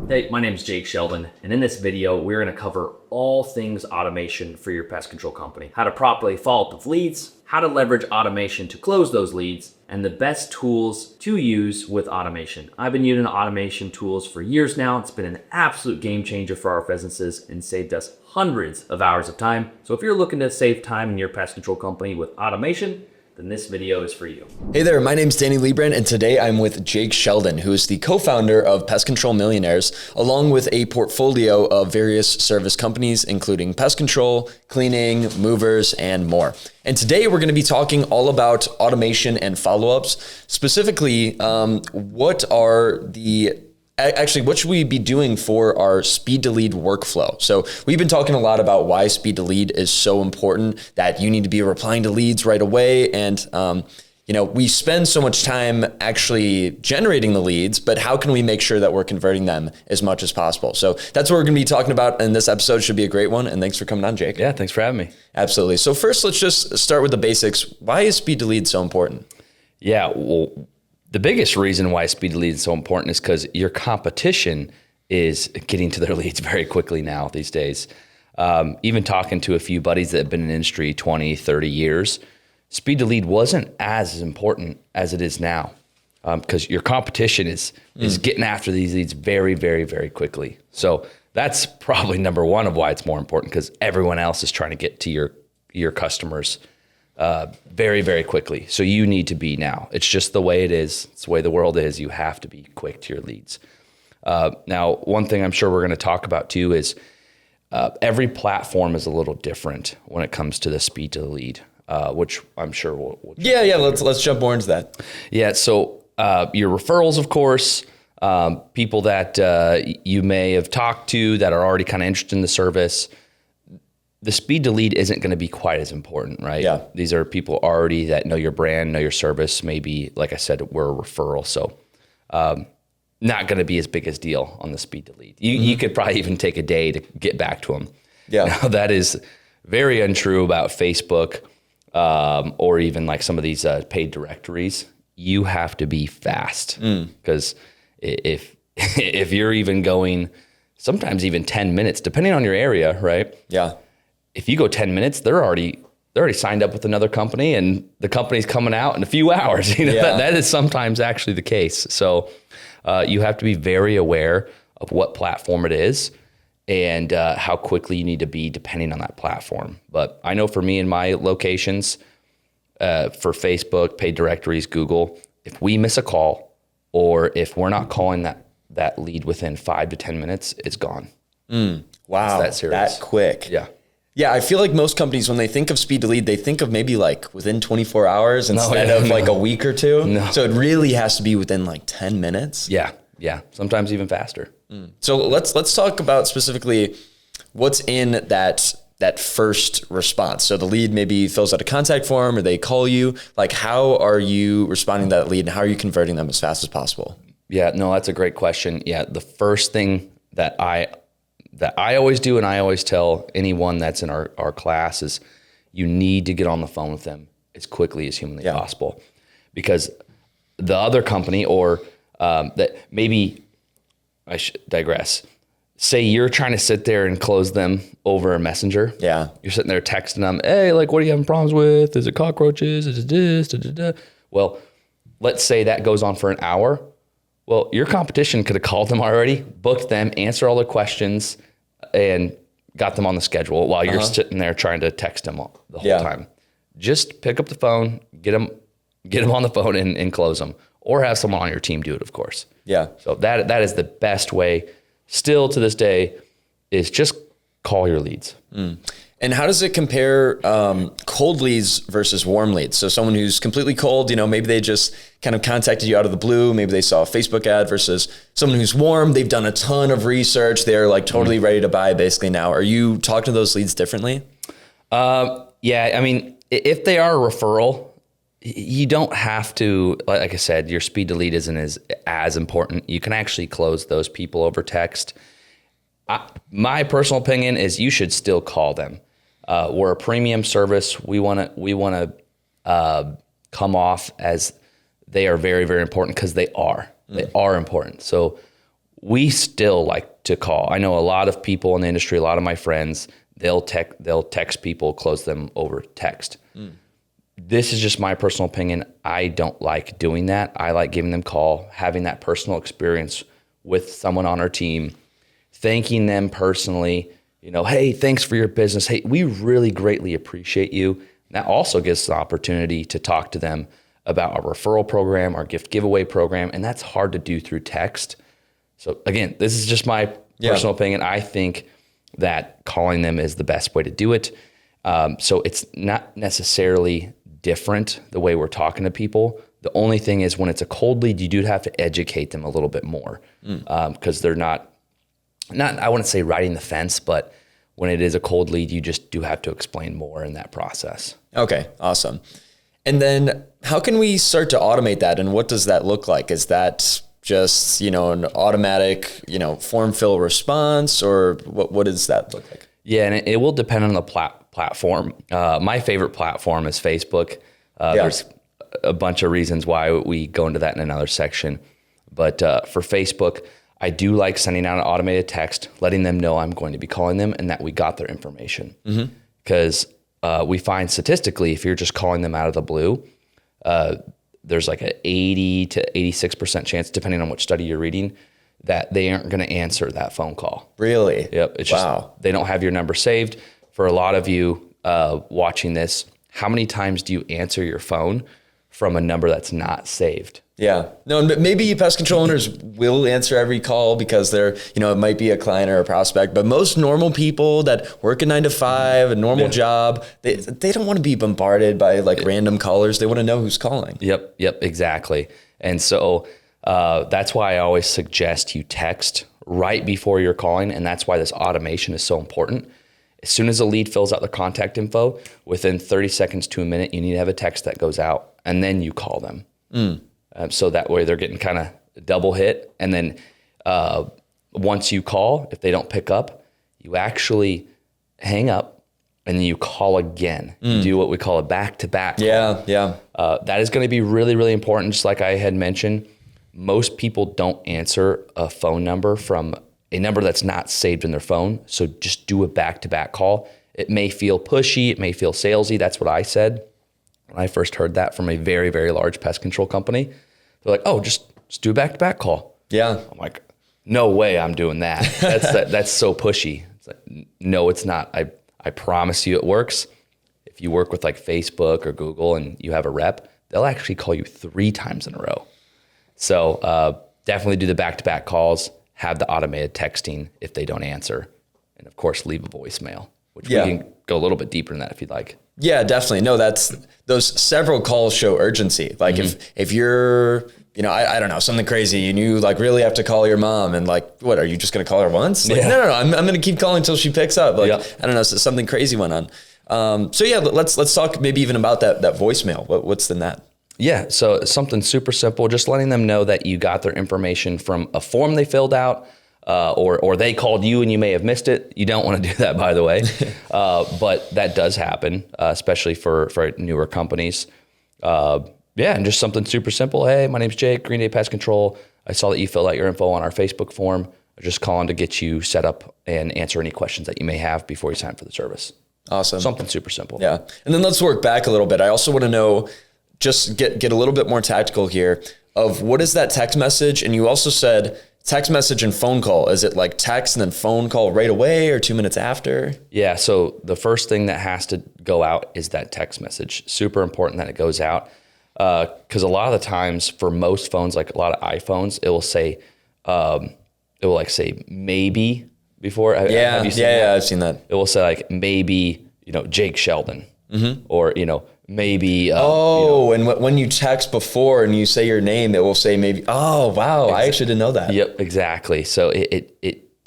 Hey, my name is Jake Sheldon, and in this video, we're going to cover all things automation for your pest control company. How to properly follow up with leads, how to leverage automation to close those leads, and the best tools to use with automation. I've been using automation tools for years now. It's been an absolute game changer for our businesses and saved us hundreds of hours of time. So if you're looking to save time in your pest control company with automation, then this video is for you. Hey there, my name's Danny Liebrand, and today I'm with Jake Sheldon, who is the co-founder of Pest Control Millionaires, along with a portfolio of various service companies, including pest control, cleaning, movers, and more. And today we're going to be talking all about automation and follow-ups. Specifically, what should we be doing for our speed to lead workflow? So we've been talking a lot about why speed to lead is so important, that you need to be replying to leads right away. And, we spend so much time actually generating the leads, but how can we make sure that we're converting them as much as possible? So that's what we're going to be talking about. And this episode should be a great one. And thanks for coming on, Jake. Yeah, thanks for having me. Absolutely. So first, let's just start with the basics. Why is speed to lead so important? Yeah, well, the biggest reason why speed to lead is so important is because your competition is getting to their leads very quickly now these days. Even talking to a few buddies that have been in the industry 20, 30 years, speed to lead wasn't as important as it is now, because your competition is getting after these leads very, very, very quickly. So that's probably number one of why it's more important, because everyone else is trying to get to your customers very, very quickly. So you need to be now. It's just the way it is. It's the way the world is. You have to be quick to your leads. Now, one thing I'm sure we're going to talk about too is every platform is a little different when it comes to the speed to the lead, which I'm sure we'll Let's jump more into that. Yeah. So your referrals, of course, people that you may have talked to that are already kind of interested in the service. The speed to lead isn't going to be quite as important, right? Yeah. These are people already that know your brand, know your service. Maybe, like I said, we're a referral. So not going to be as big as deal on the speed to lead. You could probably even take a day to get back to them. Yeah. Now, that is very untrue about Facebook or even like some of these paid directories. You have to be fast, because if you're even going sometimes even 10 minutes, depending on your area, right? Yeah. If you go 10 minutes, they're already signed up with another company, and the company's coming out in a few hours. That is sometimes actually the case. So you have to be very aware of what platform it is and how quickly you need to be depending on that platform. But I know for me in my locations, for Facebook, paid directories, Google, if we miss a call or if we're not calling that lead within 5 to 10 minutes, it's gone. Wow. It's that serious. That quick. Yeah. Yeah, I feel like most companies, when they think of speed to lead, they think of maybe like within 24 hours instead of like a week or two. No. So it really has to be within like 10 minutes. Yeah. Sometimes even faster. So let's talk about specifically what's in that first response. So the lead maybe fills out a contact form or they call you. Like, how are you responding to that lead and how are you converting them as fast as possible? Yeah, no, that's a great question. Yeah, the first thing that I always do, and I always tell anyone that's in our class, is you need to get on the phone with them as quickly as humanly possible. Because the other company, or that maybe I should digress. Say you're trying to sit there and close them over a messenger. Yeah. You're sitting there texting them, hey, like, what are you having problems with? Is it cockroaches? Is it this? Da, da, da. Well, let's say that goes on for an hour. Well, your competition could have called them already, booked them, answered all their questions, and got them on the schedule while you're sitting there trying to text them the whole time. Just pick up the phone, get them on the phone and close them, or have someone on your team do it, of course. Yeah. So that is the best way. Still to this day, is just call your leads. And how does it compare cold leads versus warm leads? So someone who's completely cold, maybe they just kind of contacted you out of the blue. Maybe they saw a Facebook ad, versus someone who's warm. They've done a ton of research. They're like totally ready to buy basically now. Are you talking to those leads differently? Yeah. I mean, if they are a referral, you don't have to, like I said, your speed to lead isn't as important. You can actually close those people over text. My personal opinion is you should still call them. We're a premium service. We want to come off as they are very, very important, because they are. They are important. So we still like to call. I know a lot of people in the industry, a lot of my friends, they'll text people, close them over text. This is just my personal opinion. I don't like doing that. I like giving them a call, having that personal experience with someone on our team, thanking them personally, hey, thanks for your business. Hey, we really greatly appreciate you. And that also gives us an opportunity to talk to them about our referral program, our gift giveaway program, and that's hard to do through text. So again, this is just my personal opinion. I think that calling them is the best way to do it. So it's not necessarily different the way we're talking to people. The only thing is when it's a cold lead, you do have to educate them a little bit more because they're not, I wouldn't say riding the fence, but when it is a cold lead, you just do have to explain more in that process. Okay, awesome. And then how can we start to automate that? And what does that look like? Is that just, an automatic, form fill response, or what does that look like? Yeah, and it will depend on the platform. My favorite platform is Facebook. There's a bunch of reasons why we go into that in another section. But for Facebook, I do like sending out an automated text, letting them know I'm going to be calling them and that we got their information. Because we find statistically, if you're just calling them out of the blue, there's like an 80 to 86% chance, depending on which study you're reading, that they aren't going to answer that phone call. Really? Yep. It's just, they don't have your number saved. For a lot of you watching this, how many times do you answer your phone from a number that's not saved? Yeah. No, maybe pest control owners will answer every call because they're, it might be a client or a prospect, but most normal people that work a 9 to 5, a normal job, they don't want to be bombarded by random callers. They want to know who's calling. Yep, exactly. And so that's why I always suggest you text right before you're calling. And that's why this automation is so important. As soon as a lead fills out their contact info, within 30 seconds to a minute, you need to have a text that goes out and then you call them. So that way they're getting kind of double hit. And then once you call, if they don't pick up, you actually hang up and then you call again. You do what we call a back-to-back call. That is going to be really, really important. Just like I had mentioned, most people don't answer a phone number from a number that's not saved in their phone. So just do a back-to-back call. It may feel pushy. It may feel salesy. That's what I said when I first heard that from a very, very large pest control company. They're like, oh, just do a back-to-back call. Yeah. I'm like, no way I'm doing that. That's so pushy. It's like, no, it's not. I promise you it works. If you work with Facebook or Google and you have a rep, they'll actually call you 3 times in a row. So definitely do the back-to-back calls, have the automated texting if they don't answer, and of course, leave a voicemail, which we can go a little bit deeper in that if you'd like. Yeah, definitely. No, those several calls show urgency. If you're, I don't know, something crazy and you really have to call your mom and what, are you just going to call her once? No, I'm going to keep calling until she picks up. I don't know, so something crazy went on. Let's talk maybe even about that voicemail. What's in that? Yeah. So something super simple, just letting them know that you got their information from a form they filled out, or they called you and you may have missed it. You don't want to do that, by the way. But that does happen, especially for newer companies. And just something super simple. Hey, my name's Jake, Green Day Pest Control. I saw that you filled out your info on our Facebook form. I'm just calling to get you set up and answer any questions that you may have before you sign up for the service. Awesome. Something super simple. Yeah. And then let's work back a little bit. I also want to know, just get a little bit more tactical here of what is that text message? And you also said text message and phone call. Is it text and then phone call right away or 2 minutes after? Yeah. So the first thing that has to go out is that text message. Super important that it goes out. Because a lot of the times for most phones, a lot of iPhones, it will say, say maybe before. Have you seen that? I've seen that. It will say maybe, Jake Sheldon, or, maybe. And when you text before and you say your name, it will say maybe. Oh, wow. I actually didn't know that. Yep, exactly. So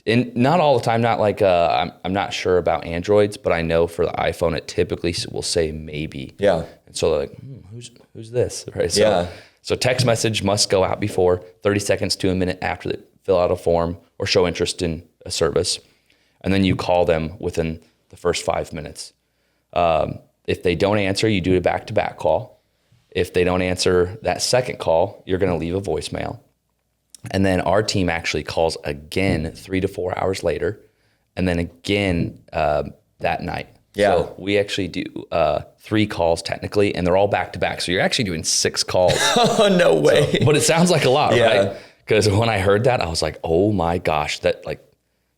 and not all the time, not I'm not sure about Androids, but I know for the iPhone, it typically will say maybe. Yeah. And so they're like, who's this? Right. So text message must go out before 30 seconds to a minute after they fill out a form or show interest in a service. And then you call them within the first 5 minutes. If they don't answer, you do a back-to-back call. If they don't answer that second call, you're going to leave a voicemail. And then our team actually calls again 3 to 4 hours later, and then again that night. Yeah. So we actually do 3 calls technically, and they're all back to back. So you're actually doing 6 calls. Oh, no way. So, but it sounds like a lot, Yeah. right? Because when I heard that, I was like, oh my gosh, that like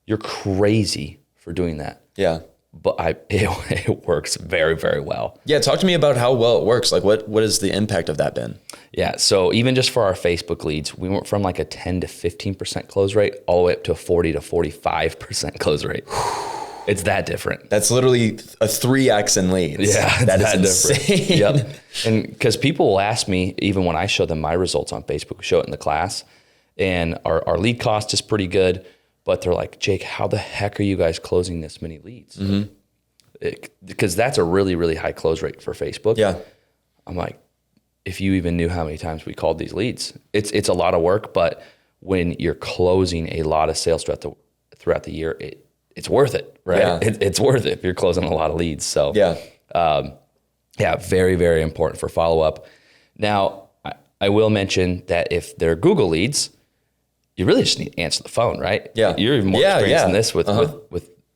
you're crazy for doing that. Yeah. But it works very, very well. Yeah. Talk to me about how well it works. Like what has the impact of that been? Yeah. So even just for our Facebook leads, we went from like a 10 to 15% close rate all the way up to a 40 to 45% close rate. It's that different. That's literally a 3x in leads. Yeah. That is different. insane. Yep. And because people will ask me, even when I show them my results on Facebook, we show it in the class, and our lead cost is pretty good, but they're like, Jake, how the heck are you guys closing this many leads? Because that's a really, really high close rate for Facebook. Yeah. I'm like, if you even knew how many times we called these leads, it's a lot of work, but when you're closing a lot of sales throughout the year, it's worth it, right? Yeah. It's worth it if you're closing a lot of leads. So yeah, very, very important for follow-up. Now, I will mention that if they're Google leads, you really just need to answer the phone, right? Yeah. You're even more experienced in this with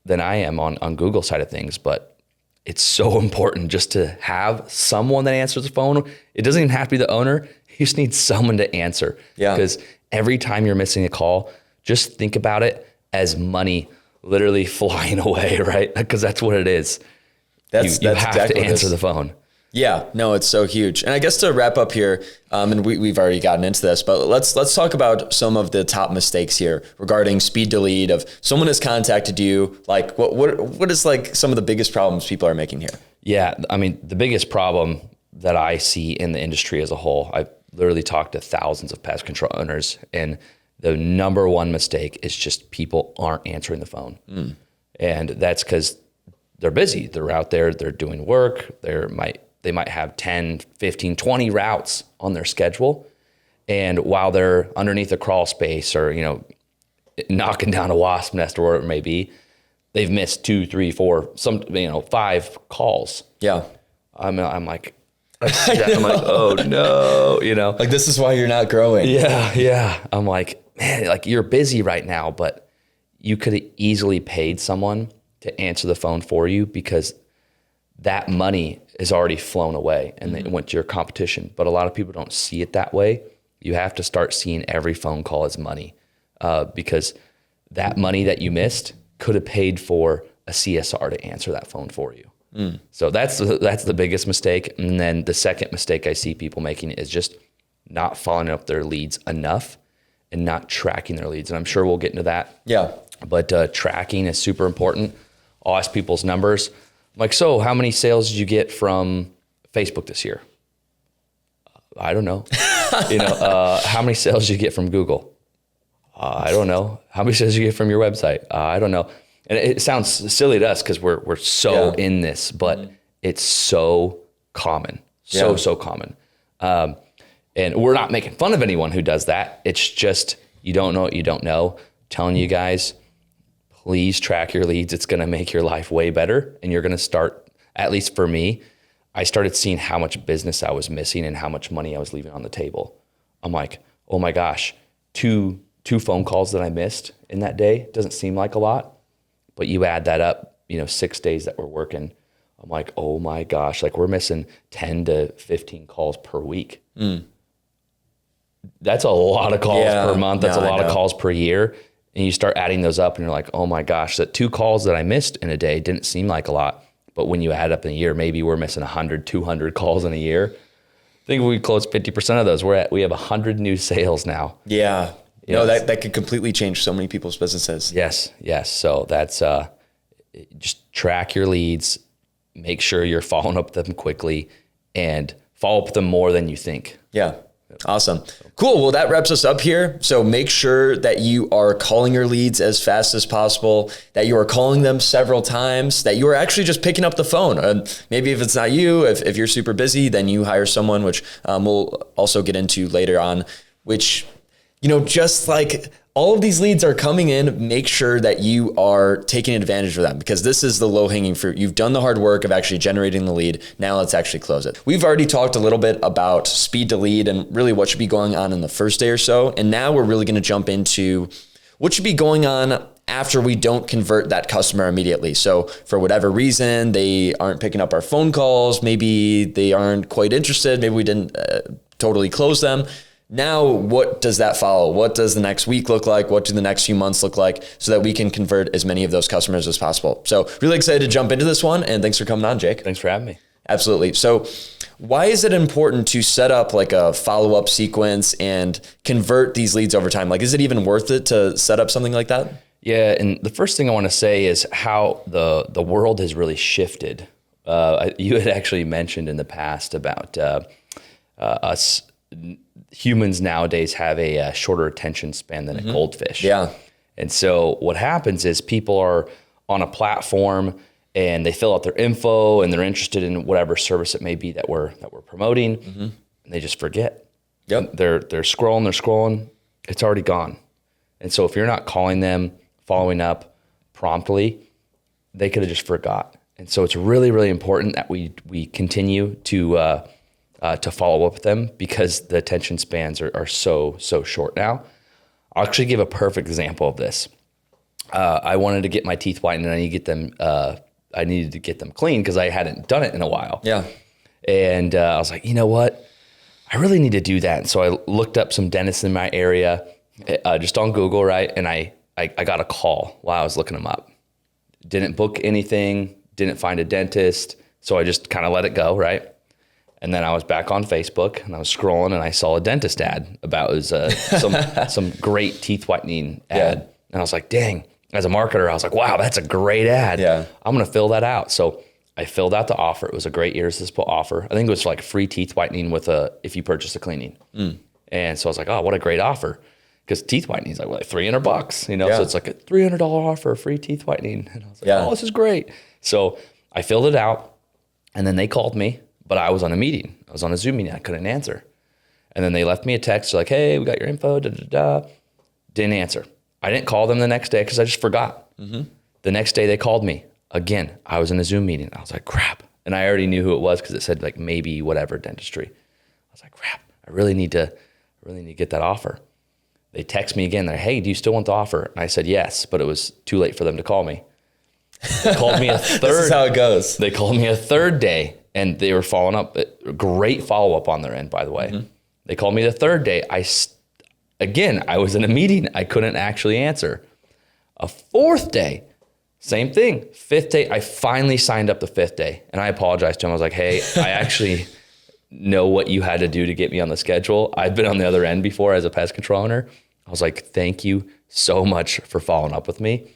than I am on Google side of things, but it's so important just to have someone that answers the phone. It doesn't even have to be the owner. You just need someone to answer. Yeah. Because every time you're missing a call, just think about it as money literally flying away, right? Because that's what it is. You have exactly to answer the phone. Yeah, no, it's so huge. And I guess to wrap up here, and we've already gotten into this, but let's talk about some of the top mistakes here regarding speed to lead. Of someone has contacted you, like what is like some of the biggest problems people are making here? Yeah, I mean, the biggest problem that I see in the industry as a whole, I've literally talked to thousands of pest control owners, and the number one mistake is just people aren't answering the phone. And that's because they're busy. They're out there, they're doing work, they might have 10, 15, 20 routes on their schedule. And while they're underneath a crawl space or, knocking down a wasp nest or whatever it may be, they've missed 2, 3, 4, 5 calls. Yeah. I'm like, oh no, Like, this is why you're not growing. Yeah. I'm like, man, like you're busy right now, but you could have easily paid someone to answer the phone for you, because that money is already flown away and it went to your competition. But a lot of people don't see it that way. You have to start seeing every phone call as money, because that money that you missed could have paid for a CSR to answer that phone for you. So that's the biggest mistake. And then the second mistake I see people making is just not following up their leads enough and not tracking their leads. And I'm sure we'll get into that. Yeah. But tracking is super important. I'll ask people's numbers. I'm like, so how many sales did you get from Facebook this year? I don't know. How many sales did you get from Google? I don't know. How many sales did you get from your website? I don't know. And it sounds silly to us because we're so in this, but it's so common, so common. And we're not making fun of anyone who does that. It's just, you don't know what you don't know. I'm telling you guys, please track your leads. It's going to make your life way better. And you're going to start, at least for me, I started seeing how much business I was missing and how much money I was leaving on the table. I'm like, oh my gosh, two phone calls that I missed in that day doesn't seem like a lot, but you add that up, 6 days that we're working. I'm like, oh my gosh, like we're missing 10 to 15 calls per week. That's a lot of calls per month. That's a lot of calls per year. And you start adding those up and you're like, oh my gosh, that 2 calls that I missed in a day didn't seem like a lot. But when you add up in a year, maybe we're missing 100, 200 calls in a year. I think we close 50% of those. We have 100 new sales now. Yeah. That could completely change so many people's businesses. Yes. So that's just track your leads, make sure you're following up with them quickly, and follow up with them more than you think. Yeah. Awesome. Cool. Well, that wraps us up here. So make sure that you are calling your leads as fast as possible, that you are calling them several times, that you are actually just picking up the phone. Maybe if it's not you, if you're super busy, then you hire someone, which we'll also get into later on, which, just like all of these leads are coming in. Make sure that you are taking advantage of them, because this is the low hanging fruit. You've done the hard work of actually generating the lead. Now let's actually close it. We've already talked a little bit about speed to lead and really what should be going on in the first day or so. And now we're really going to jump into what should be going on after we don't convert that customer immediately. So for whatever reason, they aren't picking up our phone calls. Maybe they aren't quite interested. Maybe we didn't totally close them. Now, what does that follow? What does the next week look like? What do the next few months look like, so that we can convert as many of those customers as possible? So really excited to jump into this one. And thanks for coming on, Jake. Thanks for having me. Absolutely. So why is it important to set up like a follow-up sequence and convert these leads over time? Like, is it even worth it to set up something like that? Yeah, and the first thing I want to say is how the world has really shifted. You had actually mentioned in the past about us humans nowadays have a shorter attention span than a goldfish. Yeah. And so what happens is people are on a platform and they fill out their info and they're interested in whatever service it may be that we're promoting, and they just forget. Yep. They're scrolling, it's already gone. And so if you're not calling them, following up promptly, they could have just forgot. And so it's really, really important that we continue to follow up with them, because the attention spans are so short now. I'll actually give a perfect example of this. I wanted to get my teeth whitened, and I needed to get them clean because I hadn't done it in a while. Yeah. And I was like, you know what? I really need to do that. And so I looked up some dentists in my area, just on Google, right? And I got a call while I was looking them up. Didn't book anything, didn't find a dentist. So I just kind of let it go, right? And then I was back on Facebook and I was scrolling and I saw a dentist ad about some great teeth whitening ad. Yeah. And I was like, dang, as a marketer, I was like, wow, that's a great ad. Yeah. I'm going to fill that out. So I filled out the offer. It was a great irresistible offer. I think it was like free teeth whitening if you purchase a cleaning. And so I was like, oh, what a great offer. Because teeth whitening is like $300, you know? Yeah. So it's like a $300 offer, free teeth whitening. And I was like, Yeah. oh, this is great. So I filled it out and then they called me. But I was on a meeting. I was on a Zoom meeting. I couldn't answer. And then they left me a text like, hey, we got your info, Didn't answer. I didn't call them the next day because I just forgot. The next day they called me. Again, I was in a Zoom meeting. I was like, crap. And I already knew who it was because it said like maybe whatever dentistry. I was like, crap, I really need to get that offer. They text me again. They're, hey, do you still want the offer? And I said, yes, but it was too late for them to call me. They called me a third. This is how it goes. They called me a third day. And they were following up. Great follow-up on their end, by the way. They called me the third day. I was in a meeting. I couldn't actually answer. A fourth day, same thing. Fifth day, I finally signed up the fifth day. And I apologized to him. I was like, hey, I actually know what you had to do to get me on the schedule. I've been on the other end before as a pest control owner. I was like, thank you so much for following up with me.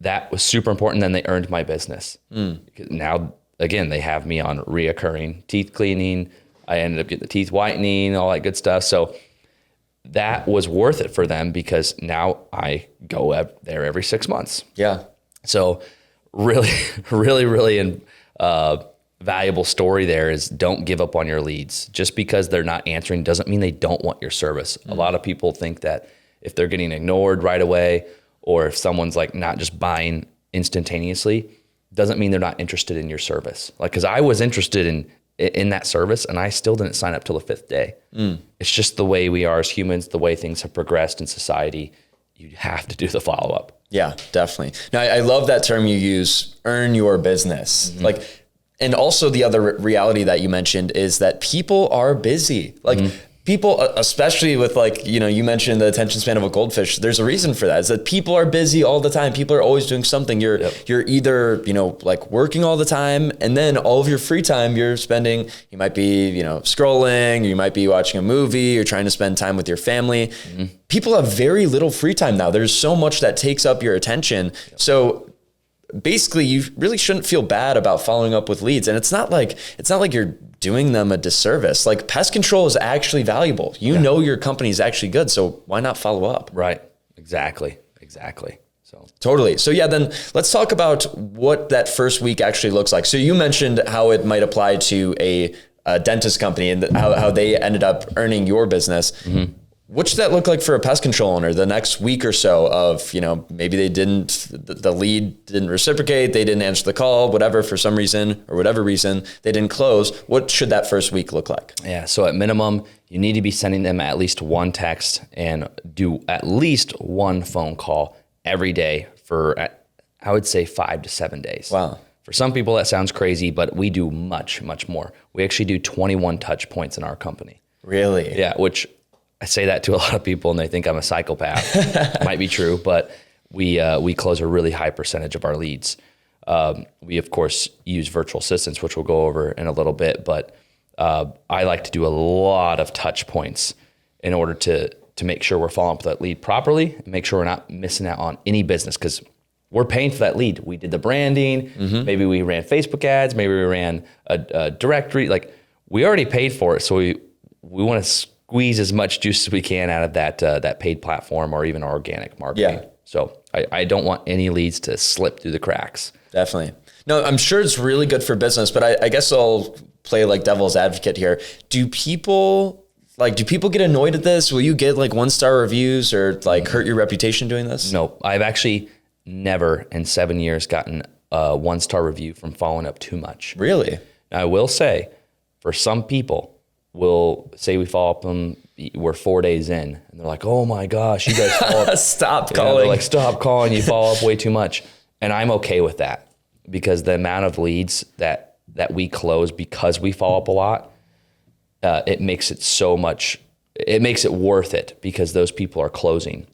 That was super important. Then they earned my business. Now, again, they have me on reoccurring teeth cleaning. I ended up getting the teeth whitening, all that good stuff. So that was worth it for them because now I go there every 6 months. Yeah. So really, really valuable story there is don't give up on your leads. Just because they're not answering doesn't mean they don't want your service. A lot of people think that if they're getting ignored right away or if someone's like not just buying instantaneously, doesn't mean they're not interested in your service. Like, cause I was interested in that service and I still didn't sign up till the fifth day. It's just the way we are as humans, the way things have progressed in society. You have to do the follow-up. Yeah, definitely. Now I love that term you use, earn your business. Like, and also the other reality that you mentioned is that people are busy. Like people, especially with like, you mentioned the attention span of a goldfish. There's a reason for that. It's that people are busy all the time. People are always doing something. You're either, like working all the time, and then all of your free time you're spending, you might be, scrolling, you might be watching a movie, you're trying to spend time with your family. People have very little free time now. There's so much that takes up your attention. So basically you really shouldn't feel bad about following up with leads. And it's not like you're doing them a disservice. Like, pest control is actually valuable. You know your company is actually good, so why not follow up? Right. Exactly. So totally. So yeah, then let's talk about what that first week actually looks like. So you mentioned how it might apply to a dentist company and how they ended up earning your business. What should that look like for a pest control owner the next week or so of, maybe the lead didn't reciprocate, they didn't answer the call, whatever, for some reason or whatever reason, they didn't close. What should that first week look like? Yeah. So at minimum, you need to be sending them at least one text and do at least one phone call every day for, I would say, 5 to 7 days. Wow. For some people that sounds crazy, but we do much, much more. We actually do 21 touch points in our company. Really? Yeah, which I say that to a lot of people and they think I'm a psychopath. Might be true, but we close a really high percentage of our leads. We of course use virtual assistants, which we'll go over in a little bit, but I like to do a lot of touch points in order to make sure we're following up with that lead properly and make sure we're not missing out on any business, because we're paying for that lead. We did the branding, maybe we ran Facebook ads, maybe we ran a directory. Like, we already paid for it, so we want to squeeze as much juice as we can out of that paid platform or even organic marketing. Yeah. So I don't want any leads to slip through the cracks. Definitely. No, I'm sure it's really good for business, but I guess I'll play like devil's advocate here. Do people get annoyed at this? Will you get like 1-star reviews or like hurt your reputation doing this? No, I've actually never in 7 years gotten a 1-star review from following up too much. Really? Now, I will say, for some people, we'll say we follow up them, we're 4 days in, and they're like, oh my gosh, you guys follow up. Stop They're calling. like, stop calling, you follow up way too much. And I'm okay with that, because the amount of leads that we close because we follow up a lot, it makes it so much, it makes it worth it, because those people are closing.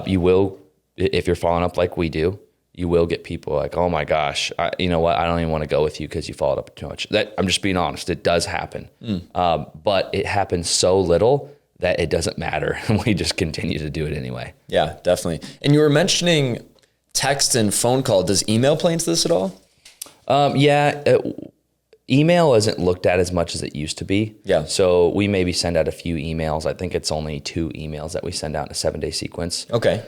You will, if you're following up like we do, you will get people like, oh my gosh, you know what? I don't even want to go with you because you followed up too much. I'm just being honest. It does happen. But it happens so little that it doesn't matter. We just continue to do it anyway. Yeah, definitely. And you were mentioning text and phone call. Does email play into this at all? Email isn't looked at as much as it used to be. Yeah. So we maybe send out a few emails. I think it's only 2 emails that we send out in a 7-day sequence. Okay.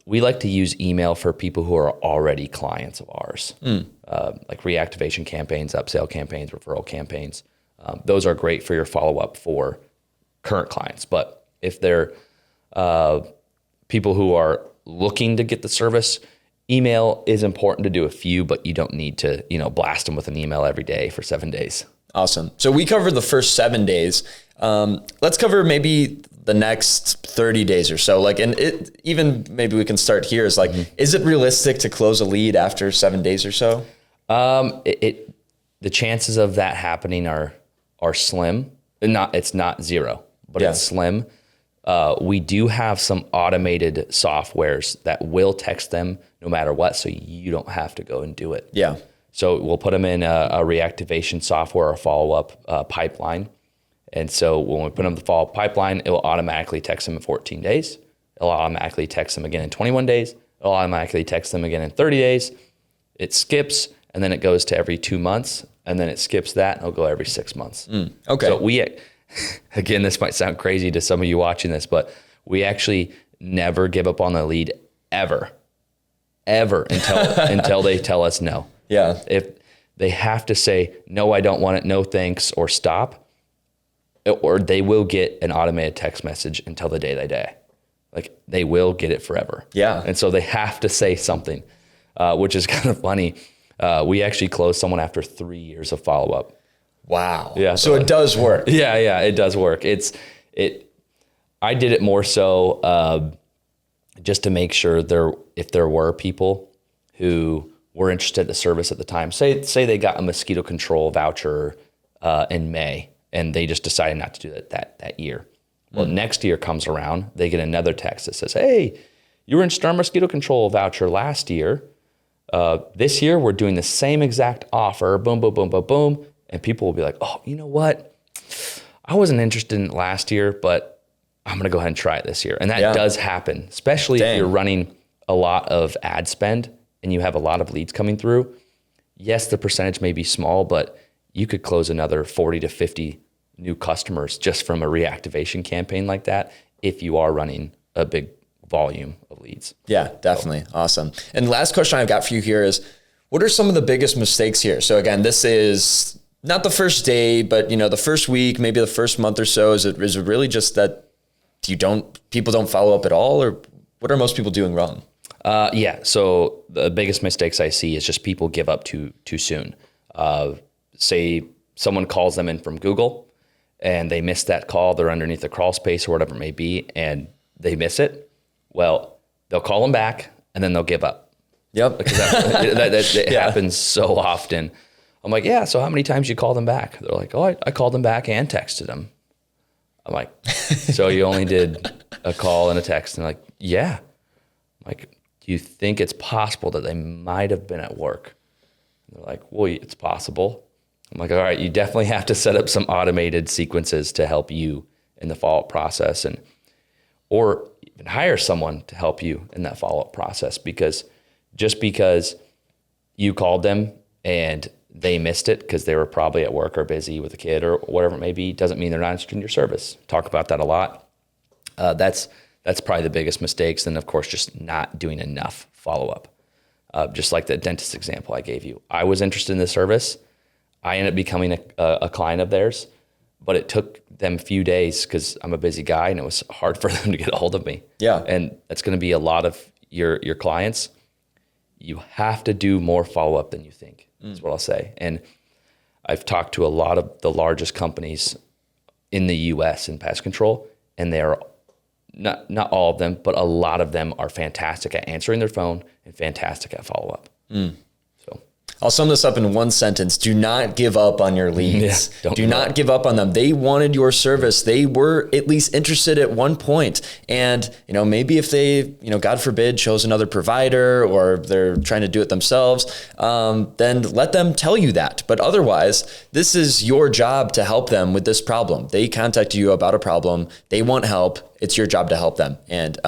We like to use email for people who are already clients of ours, like reactivation campaigns, upsell campaigns, referral campaigns. Those are great for your follow-up for current clients. But if they're people who are looking to get the service, email is important to do a few, but you don't need to, blast them with an email every day for 7 days. Awesome. So we covered the first 7 days. Let's cover maybe the next 30 days or so. Even maybe we can start here is is it realistic to close a lead after 7 days or so? The chances of that happening are slim. It's not zero, but it's slim. We do have some automated softwares that will text them no matter what, so you don't have to go and do it. Yeah. So we'll put them in a reactivation software or follow-up pipeline. And so when we put them in the follow-up pipeline, it will automatically text them in 14 days. It'll automatically text them again in 21 days. It'll automatically text them again in 30 days. It skips, and then it goes to every 2 months, and then it skips that, and it'll go every 6 months. Okay. So again, this might sound crazy to some of you watching this, but we actually never give up on the lead ever until they tell us no. Yeah. If they have to say, no, I don't want it, no thanks, or stop, or they will get an automated text message until the day they die. Like, they will get it forever. Yeah. And so they have to say something, which is kind of funny. We actually closed someone after 3 years of follow-up. Wow. Yeah. So it does work. Yeah, it does work. I did it more so just to make sure if there were people who were interested in the service at the time. Say they got a mosquito control voucher in May, and they just decided not to do that year. Well, next year comes around, they get another text that says, hey, you were interested in our mosquito control voucher last year. This year, we're doing the same exact offer, boom, boom, boom, boom, boom. And people will be like, oh, you know what? I wasn't interested in it last year, but I'm going to go ahead and try it this year. And that does happen, especially if you're running a lot of ad spend and you have a lot of leads coming through. Yes, the percentage may be small, but you could close another 40 to 50 new customers just from a reactivation campaign like that if you are running a big volume of leads. Yeah, definitely. Awesome. And last question I've got for you here is, what are some of the biggest mistakes here? So again, this is not the first day, but the first week, maybe the first month or so. Is it really just that people don't follow up at all, or what are most people doing wrong? Yeah. So the biggest mistakes I see is just people give up too soon. Say someone calls them in from Google and they miss that call. They're underneath the crawl space or whatever it may be, and they miss it. Well, they'll call them back and then they'll give up. Yep. Because that happens so often. I'm like, yeah, so how many times you call them back? They're like, oh, I called them back and texted them. I'm like, so you only did a call and a text? And they're like, yeah. I'm like, do you think it's possible that they might have been at work? And they're like, well, it's possible. I'm like, all right, you definitely have to set up some automated sequences to help you in the follow-up process, or even hire someone to help you in that follow-up process, because just because you called them and they missed it because they were probably at work or busy with a kid or whatever it may be, doesn't mean they're not interested in your service. Talk about that a lot. That's probably the biggest mistakes. And of course, just not doing enough follow-up. Just like the dentist example I gave you. I was interested in the service. I ended up becoming a client of theirs, but it took them a few days because I'm a busy guy and it was hard for them to get a hold of me. Yeah. And that's going to be a lot of your clients. You have to do more follow-up than you think. That's what I'll say. And I've talked to a lot of the largest companies in the US in pest control, and they are not all of them, but a lot of them are fantastic at answering their phone and fantastic at follow-up. So I'll sum this up in one sentence. Do not give up on your leads. Yeah, do not give up on them. They wanted your service. They were at least interested at one point. And, maybe if they, God forbid, chose another provider or they're trying to do it themselves, then let them tell you that. But otherwise, this is your job to help them with this problem. They contact you about a problem. They want help. It's your job to help them. And,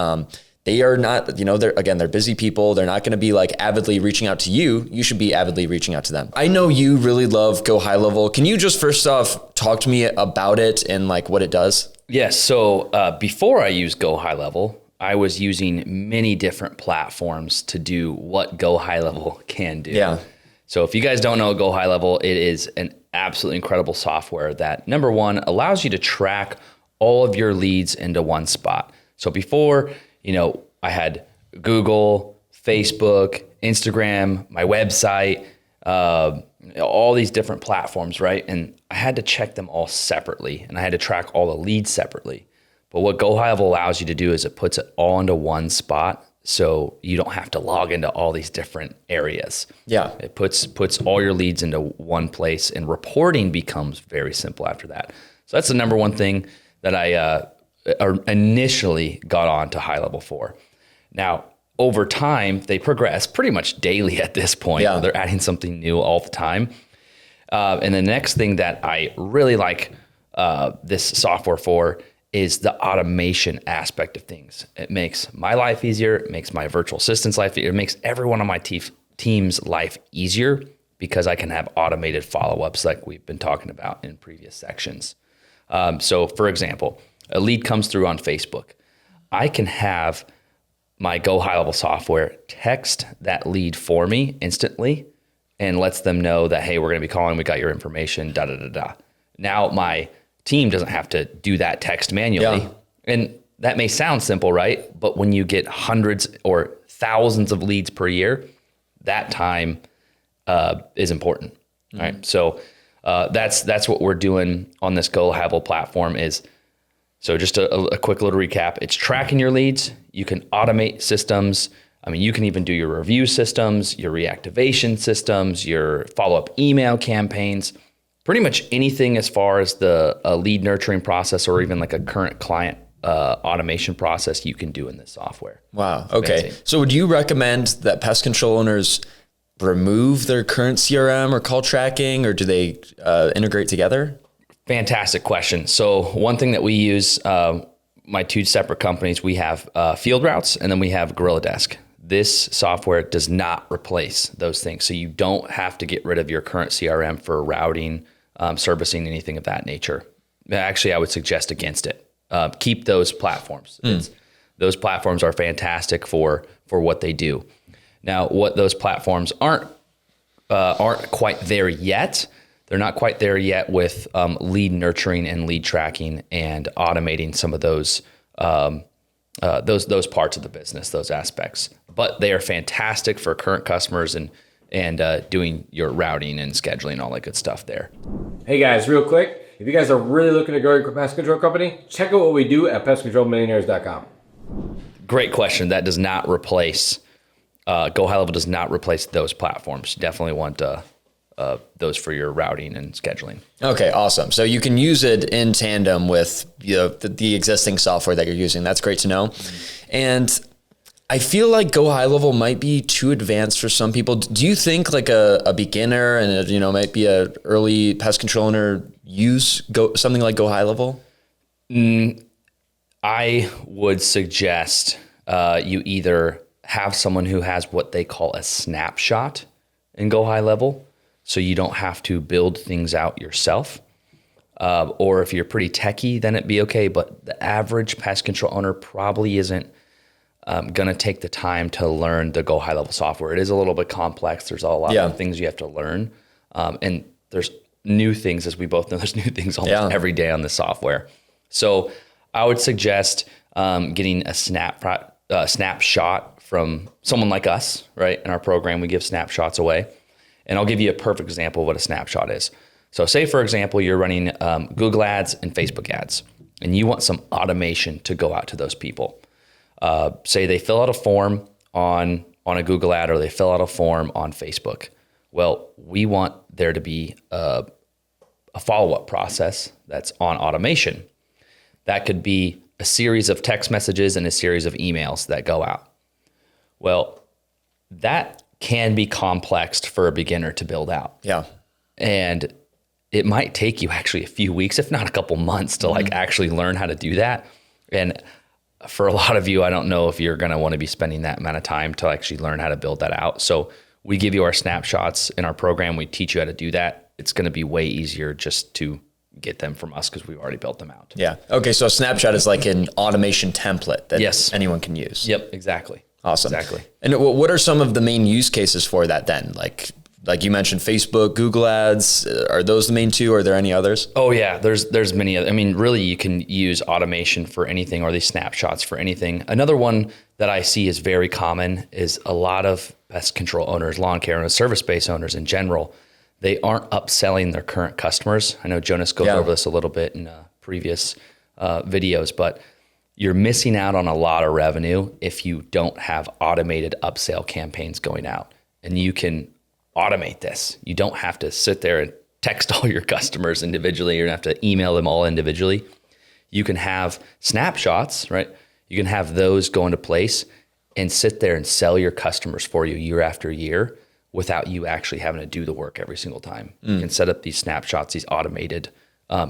they are not, they're busy people. They're not going to be like avidly reaching out to you. You should be avidly reaching out to them. I know you really love Go High Level. Can you just first off talk to me about it and like what it does? Yes. So before I used Go High Level, I was using many different platforms to do what Go High Level can do. Yeah. So if you guys don't know Go High Level, it is an absolutely incredible software that, number one, allows you to track all of your leads into one spot. So before, I had Google, Facebook, Instagram, my website, all these different platforms, right? And I had to check them all separately, and I had to track all the leads separately. But what Go High Level allows you to do is it puts it all into one spot, so you don't have to log into all these different areas. Yeah. It puts all your leads into one place, and reporting becomes very simple after that. So that's the number one thing that I initially got on to High Level for. Now, over time, they progress pretty much daily at this point. Yeah. They're adding something new all the time. And the next thing that I really like this software for is the automation aspect of things. It makes my life easier. It makes my virtual assistant's life easier. It makes everyone on my team's life easier because I can have automated follow-ups like we've been talking about in previous sections. So, for example, a lead comes through on Facebook. I can have my Go High Level software text that lead for me instantly and lets them know that, hey, we're going to be calling, we got your information, da, da, da, da. Now my team doesn't have to do that text manually. Yeah. And that may sound simple, right? But when you get hundreds or thousands of leads per year, that time is important, right? So that's what we're doing on this Go High Level platform is, so just a quick little recap. It's tracking your leads. You can automate systems. I mean, you can even do your review systems, your reactivation systems, your follow-up email campaigns, pretty much anything as far as the lead nurturing process or even like a current client automation process you can do in this software. Wow. Okay. Amazing. So would you recommend that pest control owners remove their current CRM or call tracking, or do they integrate together? Fantastic question. So one thing that we use, my two separate companies, we have Field Routes and then we have Gorilla Desk. This software does not replace those things. So you don't have to get rid of your current CRM for routing, servicing, anything of that nature. Actually, I would suggest against it. Keep those platforms. Those platforms are fantastic for what they do. Now, what those platforms aren't quite there yet. They're not quite there yet with lead nurturing and lead tracking and automating some of those those parts of the business, those aspects. But they are fantastic for current customers and doing your routing and scheduling, all that good stuff there. Hey guys, real quick, if you guys are really looking to grow your pest control company, check out what we do at pestcontrolmillionaires.com. Great question. That does not replace, Go High Level does not replace those platforms. You definitely want those for your routing and scheduling. Okay, awesome. So you can use it in tandem with the existing software that you're using. That's great to know. And I feel like Go High Level might be too advanced for some people. Do you think like a beginner and might be a early pest control owner use something like Go High Level? I would suggest you either have someone who has what they call a snapshot in Go High Level, so you don't have to build things out yourself. Or if you're pretty techie, then it'd be okay. But the average pest control owner probably isn't going to take the time to learn the Go High Level software. It is a little bit complex. There's a lot of things you have to learn. And there's new things, as we both know, there's new things almost every day on the software. So I would suggest getting a snapshot from someone like us, right? In our program, we give snapshots away. And I'll give you a perfect example of what a snapshot is. So say, for example, you're running Google ads and Facebook ads, and you want some automation to go out to those people. Say they fill out a form on a Google ad, or they fill out a form on Facebook. Well, we want there to be a follow-up process that's on automation. That could be a series of text messages and a series of emails that go out. Well, that can be complex for a beginner to build out. Yeah. And it might take you actually a few weeks, if not a couple months, to like actually learn how to do that. And for a lot of you, I don't know if you're going to want to be spending that amount of time to actually learn how to build that out. So we give you our snapshots in our program. We teach you how to do that. It's going to be way easier just to get them from us because we've already built them out. Yeah. Okay. So a snapshot is like an automation template that anyone can use. Yep. Exactly. Awesome. Exactly. And what are some of the main use cases for that then? Like you mentioned Facebook, Google ads, are those the main two? Or are there any others? Oh yeah, there's many other. I mean, really you can use automation for anything, or these snapshots for anything. Another one that I see is very common is a lot of pest control owners, lawn care owners, service-based owners in general, they aren't upselling their current customers. I know Jonas goes over this a little bit in previous videos, but you're missing out on a lot of revenue if you don't have automated upsell campaigns going out. And you can automate this. You don't have to sit there and text all your customers individually. You're gonna have to email them all individually. You can have snapshots, right? You can have those go into place and sit there and sell your customers for you year after year without you actually having to do the work every single time. You can set up these snapshots, these automated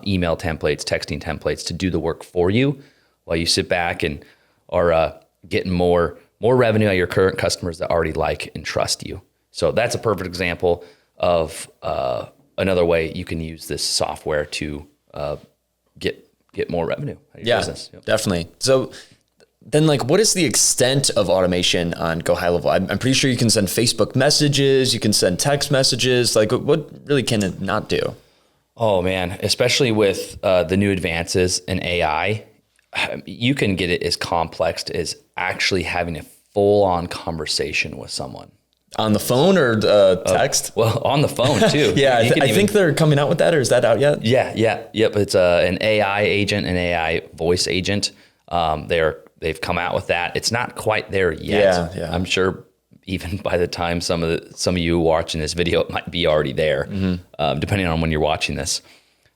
email templates, texting templates to do the work for you while you sit back and are getting more revenue out of your current customers that already like and trust you. So that's a perfect example of another way you can use this software to get more revenue out of your business. Yep. Definitely. So then, like, what is the extent of automation on Go High Level? I'm pretty sure you can send Facebook messages, you can send text messages. Like, what really can it not do? Oh man, especially with the new advances in AI, you can get it as complex as actually having a full-on conversation with someone. On the phone or text? Well, on the phone too. I think they're coming out with that, or is that out yet? Yep. It's an AI agent, an AI voice agent. They've come out with that. It's not quite there yet. Yeah. I'm sure even by the time some of you watching this video, it might be already there, depending on when you're watching this.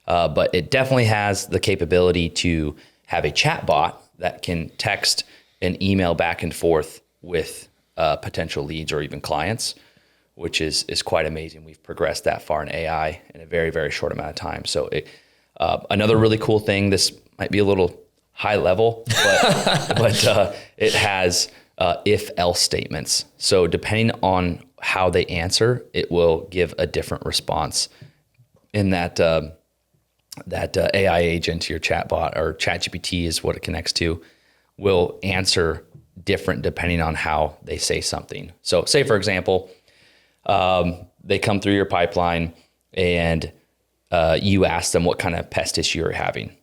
But it definitely has the capability to have a chatbot that can text and email back and forth with potential leads or even clients, which is quite amazing. We've progressed that far in AI in a very, very short amount of time. So another really cool thing, this might be a little high level, but it has if-else statements. So depending on how they answer, it will give a different response. In that AI agent, your chatbot or ChatGPT is what it connects to, will answer different depending on how they say something. So say, for example, they come through your pipeline and you ask them what kind of pest issue you're having.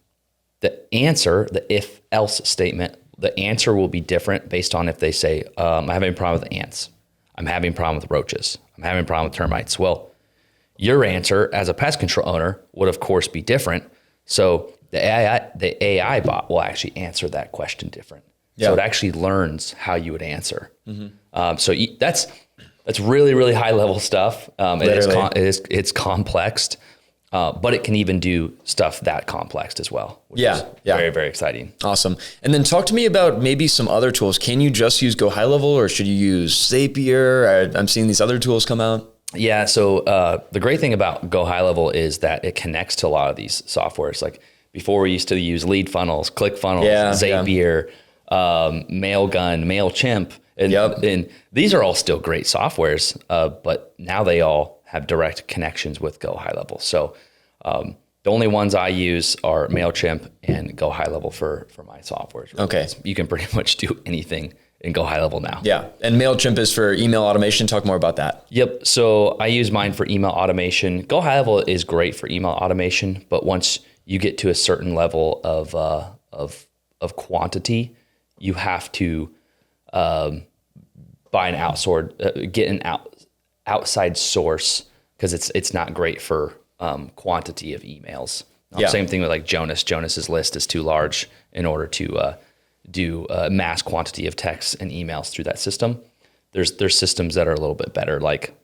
the answer, the if else statement, the answer will be different based on if they say, I'm having a problem with ants. I'm having a problem with roaches. I'm having a problem with termites. Well, your answer as a pest control owner would of course be different. So the AI bot will actually answer that question different. Yeah. So it actually learns how you would answer. That's really, really high level stuff. It's complex, but it can even do stuff that complex as well. Which is very, very exciting. Awesome. And then talk to me about maybe some other tools. Can you just use Go High Level, or should you use Zapier? I'm seeing these other tools come out. Yeah. So the great thing about Go High Level is that it connects to a lot of these softwares. Like before, we used to use Lead Funnels, ClickFunnels, Zapier, Mailgun, MailChimp. And these are all still great softwares, but now they all have direct connections with Go High Level. So the only ones I use are MailChimp and Go High Level for my softwares. Really. Okay. You can pretty much do anything in Go High Level now. Yeah. And MailChimp is for email automation. Talk more about that. Yep. So I use mine for email automation. Go High Level is great for email automation, but once you get to a certain level of quantity, you have to buy an get an outside source, because it's not great for quantity of emails. Same thing with like Jonas. Jonas's list is too large in order to do a mass quantity of texts and emails through that system. There's systems that are a little bit better, like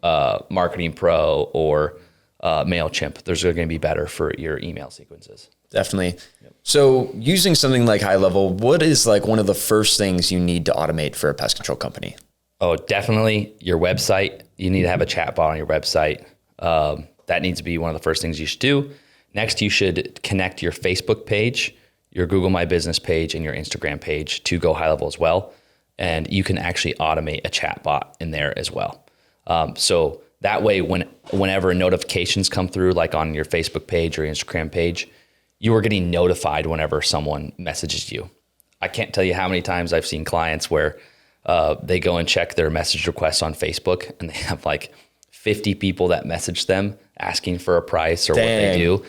Marketing Pro or MailChimp. Those are going to be better for your email sequences. Definitely. Yep. So using something like High Level, what is like one of the first things you need to automate for a pest control company? Oh, definitely your website. You need to have a chatbot on your website. That needs to be one of the first things you should do. Next, you should connect your Facebook page, your Google My Business page, and your Instagram page to Go High Level as well. And you can actually automate a chatbot in there as well. So that way, whenever notifications come through, like on your Facebook page or Instagram page, you are getting notified whenever someone messages you. I can't tell you how many times I've seen clients where they go and check their message requests on Facebook, and they have like 50 people that message them asking for a price or what they do.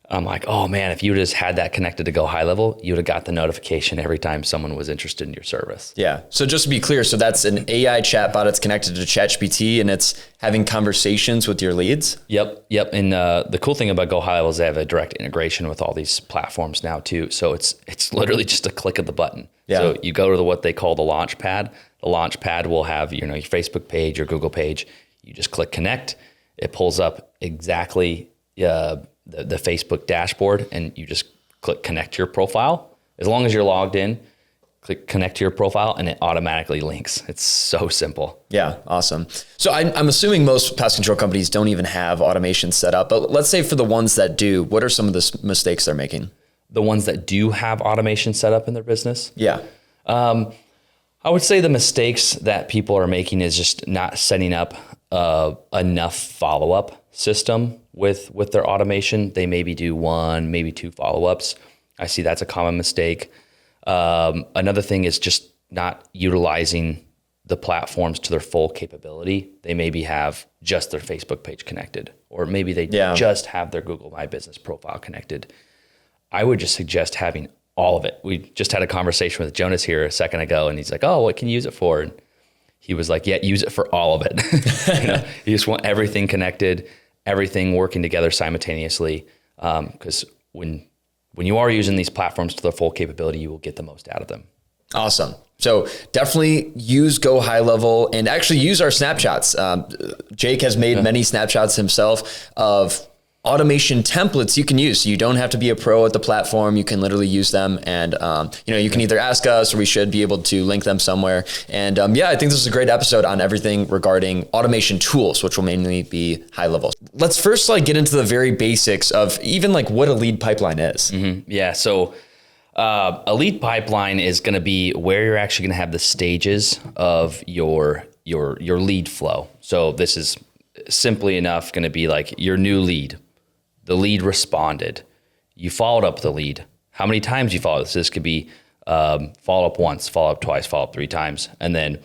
I'm like, oh man, if you just had that connected to Go High Level, you would have got the notification every time someone was interested in your service. Yeah. So just to be clear, so that's an AI chatbot. It's connected to ChatGPT and it's having conversations with your leads. Yep. And the cool thing about Go High Level is they have a direct integration with all these platforms now too. So it's literally just a click of the button. Yeah. So you go to what they call the launch pad. The launch pad will have your Facebook page, your Google page. You just click connect. It pulls up exactly the Facebook dashboard, and you just click connect to your profile. As long as you're logged in, click connect to your profile, and it automatically links. It's so simple. Yeah, awesome. So I'm assuming most pest control companies don't even have automation set up, but let's say for the ones that do, what are some of the mistakes they're making? The ones that do have automation set up in their business? Yeah. I would say the mistakes that people are making is just not setting up enough follow-up system with their automation. They maybe do one, maybe two follow-ups. I see that's a common mistake. Another thing is just not utilizing the platforms to their full capability. They maybe have just their Facebook page connected, or maybe they just have their Google My Business profile connected. I would just suggest having all of it. We just had a conversation with Jonas here a second ago, and he's like, oh, what can you use it for? And he was like, yeah, use it for all of it. You just want everything connected, everything working together simultaneously. Because when you are using these platforms to their full capability, you will get the most out of them. Awesome. So definitely use Go High Level and actually use our snapshots. Jake has made many snapshots himself of automation templates you can use. So you don't have to be a pro at the platform. You can literally use them, and you can either ask us, or we should be able to link them somewhere. And I think this is a great episode on everything regarding automation tools, which will mainly be High Level. Let's first get into the very basics of even what a lead pipeline is. Mm-hmm. Yeah. So a lead pipeline is going to be where you're actually going to have the stages of your lead flow. So this is simply enough going to be like your new lead. The lead responded. You followed up the lead. How many times you followed? So this could be follow up once, follow up twice, follow up 3 times. And then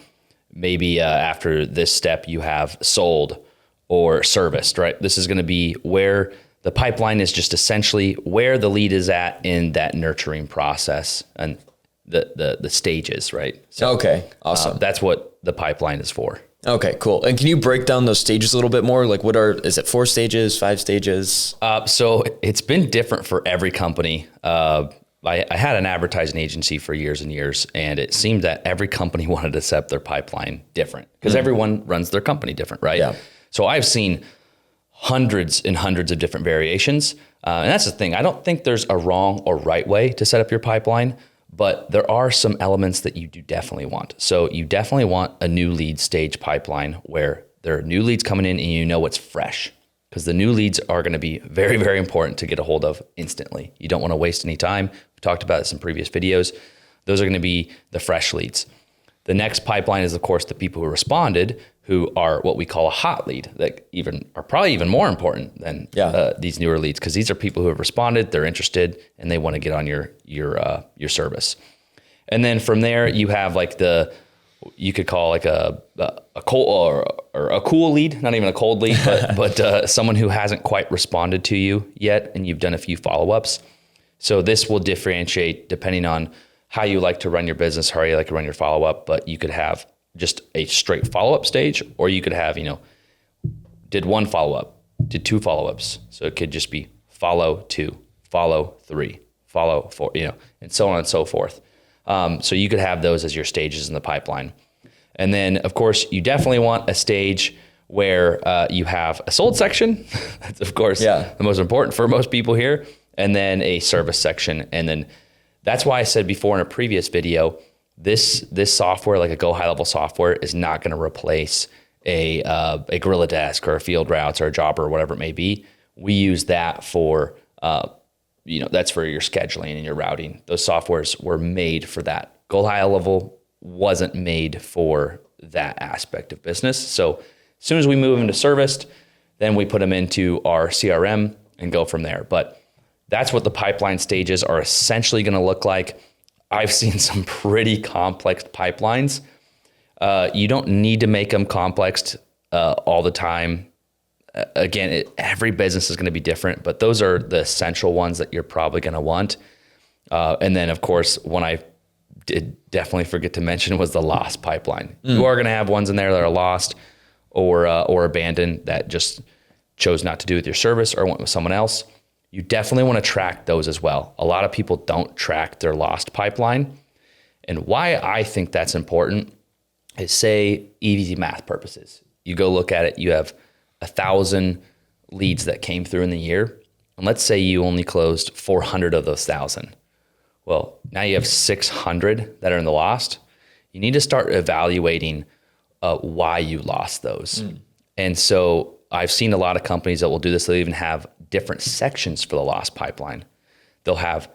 maybe after this step, you have sold or serviced, right? This is going to be where the pipeline is just essentially where the lead is at in that nurturing process and the stages, right? So Okay, awesome. that's what the pipeline is for. Okay, cool. And can you break down those stages a little bit more? Like is it 4 stages, 5 stages? So it's been different for every company. I had an advertising agency for years and years, and it seemed that every company wanted to set up their pipeline different because everyone runs their company different, right? Yeah. So I've seen hundreds and hundreds of different variations. And that's the thing. I don't think there's a wrong or right way to set up your pipeline, but there are some elements that you do definitely want. So you definitely want a new lead stage pipeline where there are new leads coming in and you know it's fresh, because the new leads are going to be very, very important to get a hold of instantly. You don't want to waste any time. We talked about this in previous videos. Those are going to be the fresh leads. The next pipeline is, of course, the people who responded, who are what we call a hot lead, that are probably even more important than these newer leads, because these are people who have responded, they're interested, and they want to get on your service. And then from there, you have like you could call like a cold or a cool lead, not even a cold lead, but someone who hasn't quite responded to you yet, and you've done a few follow-ups. So this will differentiate depending on how you like to run your business, how you like to run your follow-up, but you could have just a straight follow-up stage, or you could have, did 1 follow-up, did 2 follow-ups. So it could just be follow 2, follow 3, follow 4, and so on and so forth. So you could have those as your stages in the pipeline. And then, of course, you definitely want a stage where you have a sold section. That's, of course, the most important for most people here. And then a service section. And then that's why I said before in a previous video, this software, like a Go High Level software, is not going to replace a Gorilla Desk or a Field Routes or a Jobber or whatever it may be. We use that for that's for your scheduling and your routing. Those softwares were made for that. Go High Level wasn't made for that aspect of business. So as soon as we move them to serviced, then we put them into our CRM and go from there. But that's what the pipeline stages are essentially going to look like. I've seen some pretty complex pipelines. You don't need to make them complex all the time. Again, every business is going to be different, but those are the essential ones that you're probably going to want. And then, of course, one I did definitely forget to mention was the lost pipeline. You are going to have ones in there that are lost or abandoned, that just chose not to do with your service or went with someone else. You definitely want to track those as well. A lot of people don't track their lost pipeline. And why I think that's important is, say, easy math purposes. You go look at it, you have 1,000 leads that came through in the year. And let's say you only closed 400 of those 1,000. Well, now you have 600 that are in the lost. You need to start evaluating why you lost those. And so I've seen a lot of companies that will do this. They'll even have different sections for the lost pipeline. They'll have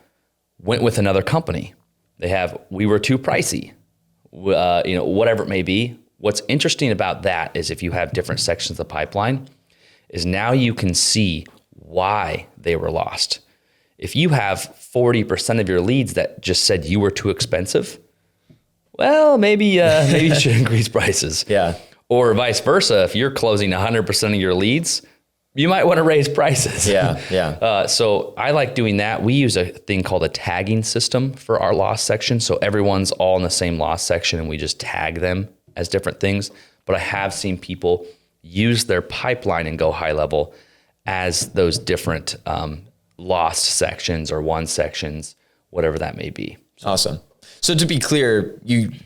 went with another company. They have we were too pricey, whatever it may be. What's interesting about that is if you have different sections of the pipeline, is now you can see why they were lost. If you have 40% of your leads that just said you were too expensive, well, maybe you should increase prices. Yeah. Or vice versa, if you're closing 100% of your leads, you might want to raise prices. Yeah. So I like doing that. We use a thing called a tagging system for our loss section. So everyone's all in the same loss section and we just tag them as different things. But I have seen people use their pipeline and Go High Level as those different lost sections or one sections, whatever that may be. Awesome. So to be clear,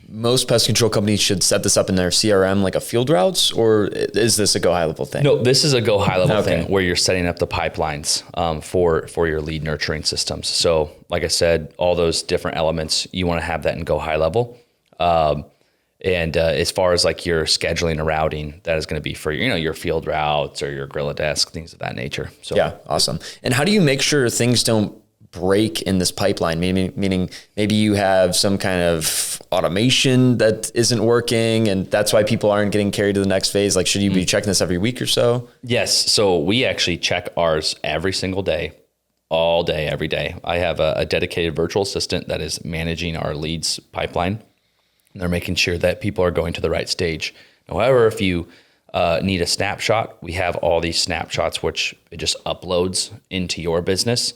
most pest control companies should set this up in their CRM like a Field Routes, or is this a Go High Level thing? No, this is a Go High Level thing where you're setting up the pipelines for your lead nurturing systems. So like I said, all those different elements, you want to have that in Go High Level. And as far as like your scheduling and routing, that is going to be for your Field Routes or your Gorilla Desk, things of that nature. So yeah, awesome. And how do you make sure things don't break in this pipeline? Meaning maybe you have some kind of automation that isn't working and that's why people aren't getting carried to the next phase. Like, should you be checking this every week or so? Yes. So we actually check ours every single day, all day, every day. I have a dedicated virtual assistant that is managing our leads pipeline. And they're making sure that people are going to the right stage. However, if you need a snapshot, we have all these snapshots, which it just uploads into your business.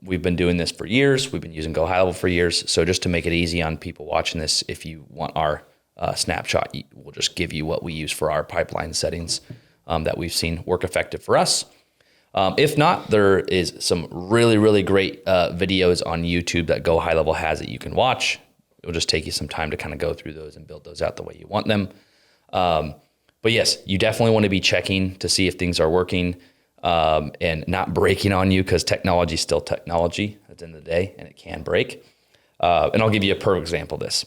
We've been doing this for years. We've been using Go High Level for years. So just to make it easy on people watching this, if you want our snapshot, we'll just give you what we use for our pipeline settings that we've seen work effective for us. If not, there is some really, really great videos on YouTube that Go High Level has that you can watch. It'll just take you some time to kind of go through those and build those out the way you want them. But yes, you definitely want to be checking to see if things are working and not breaking on you, because technology is still technology at the end of the day, and it can break. And I'll give you a perfect example of this.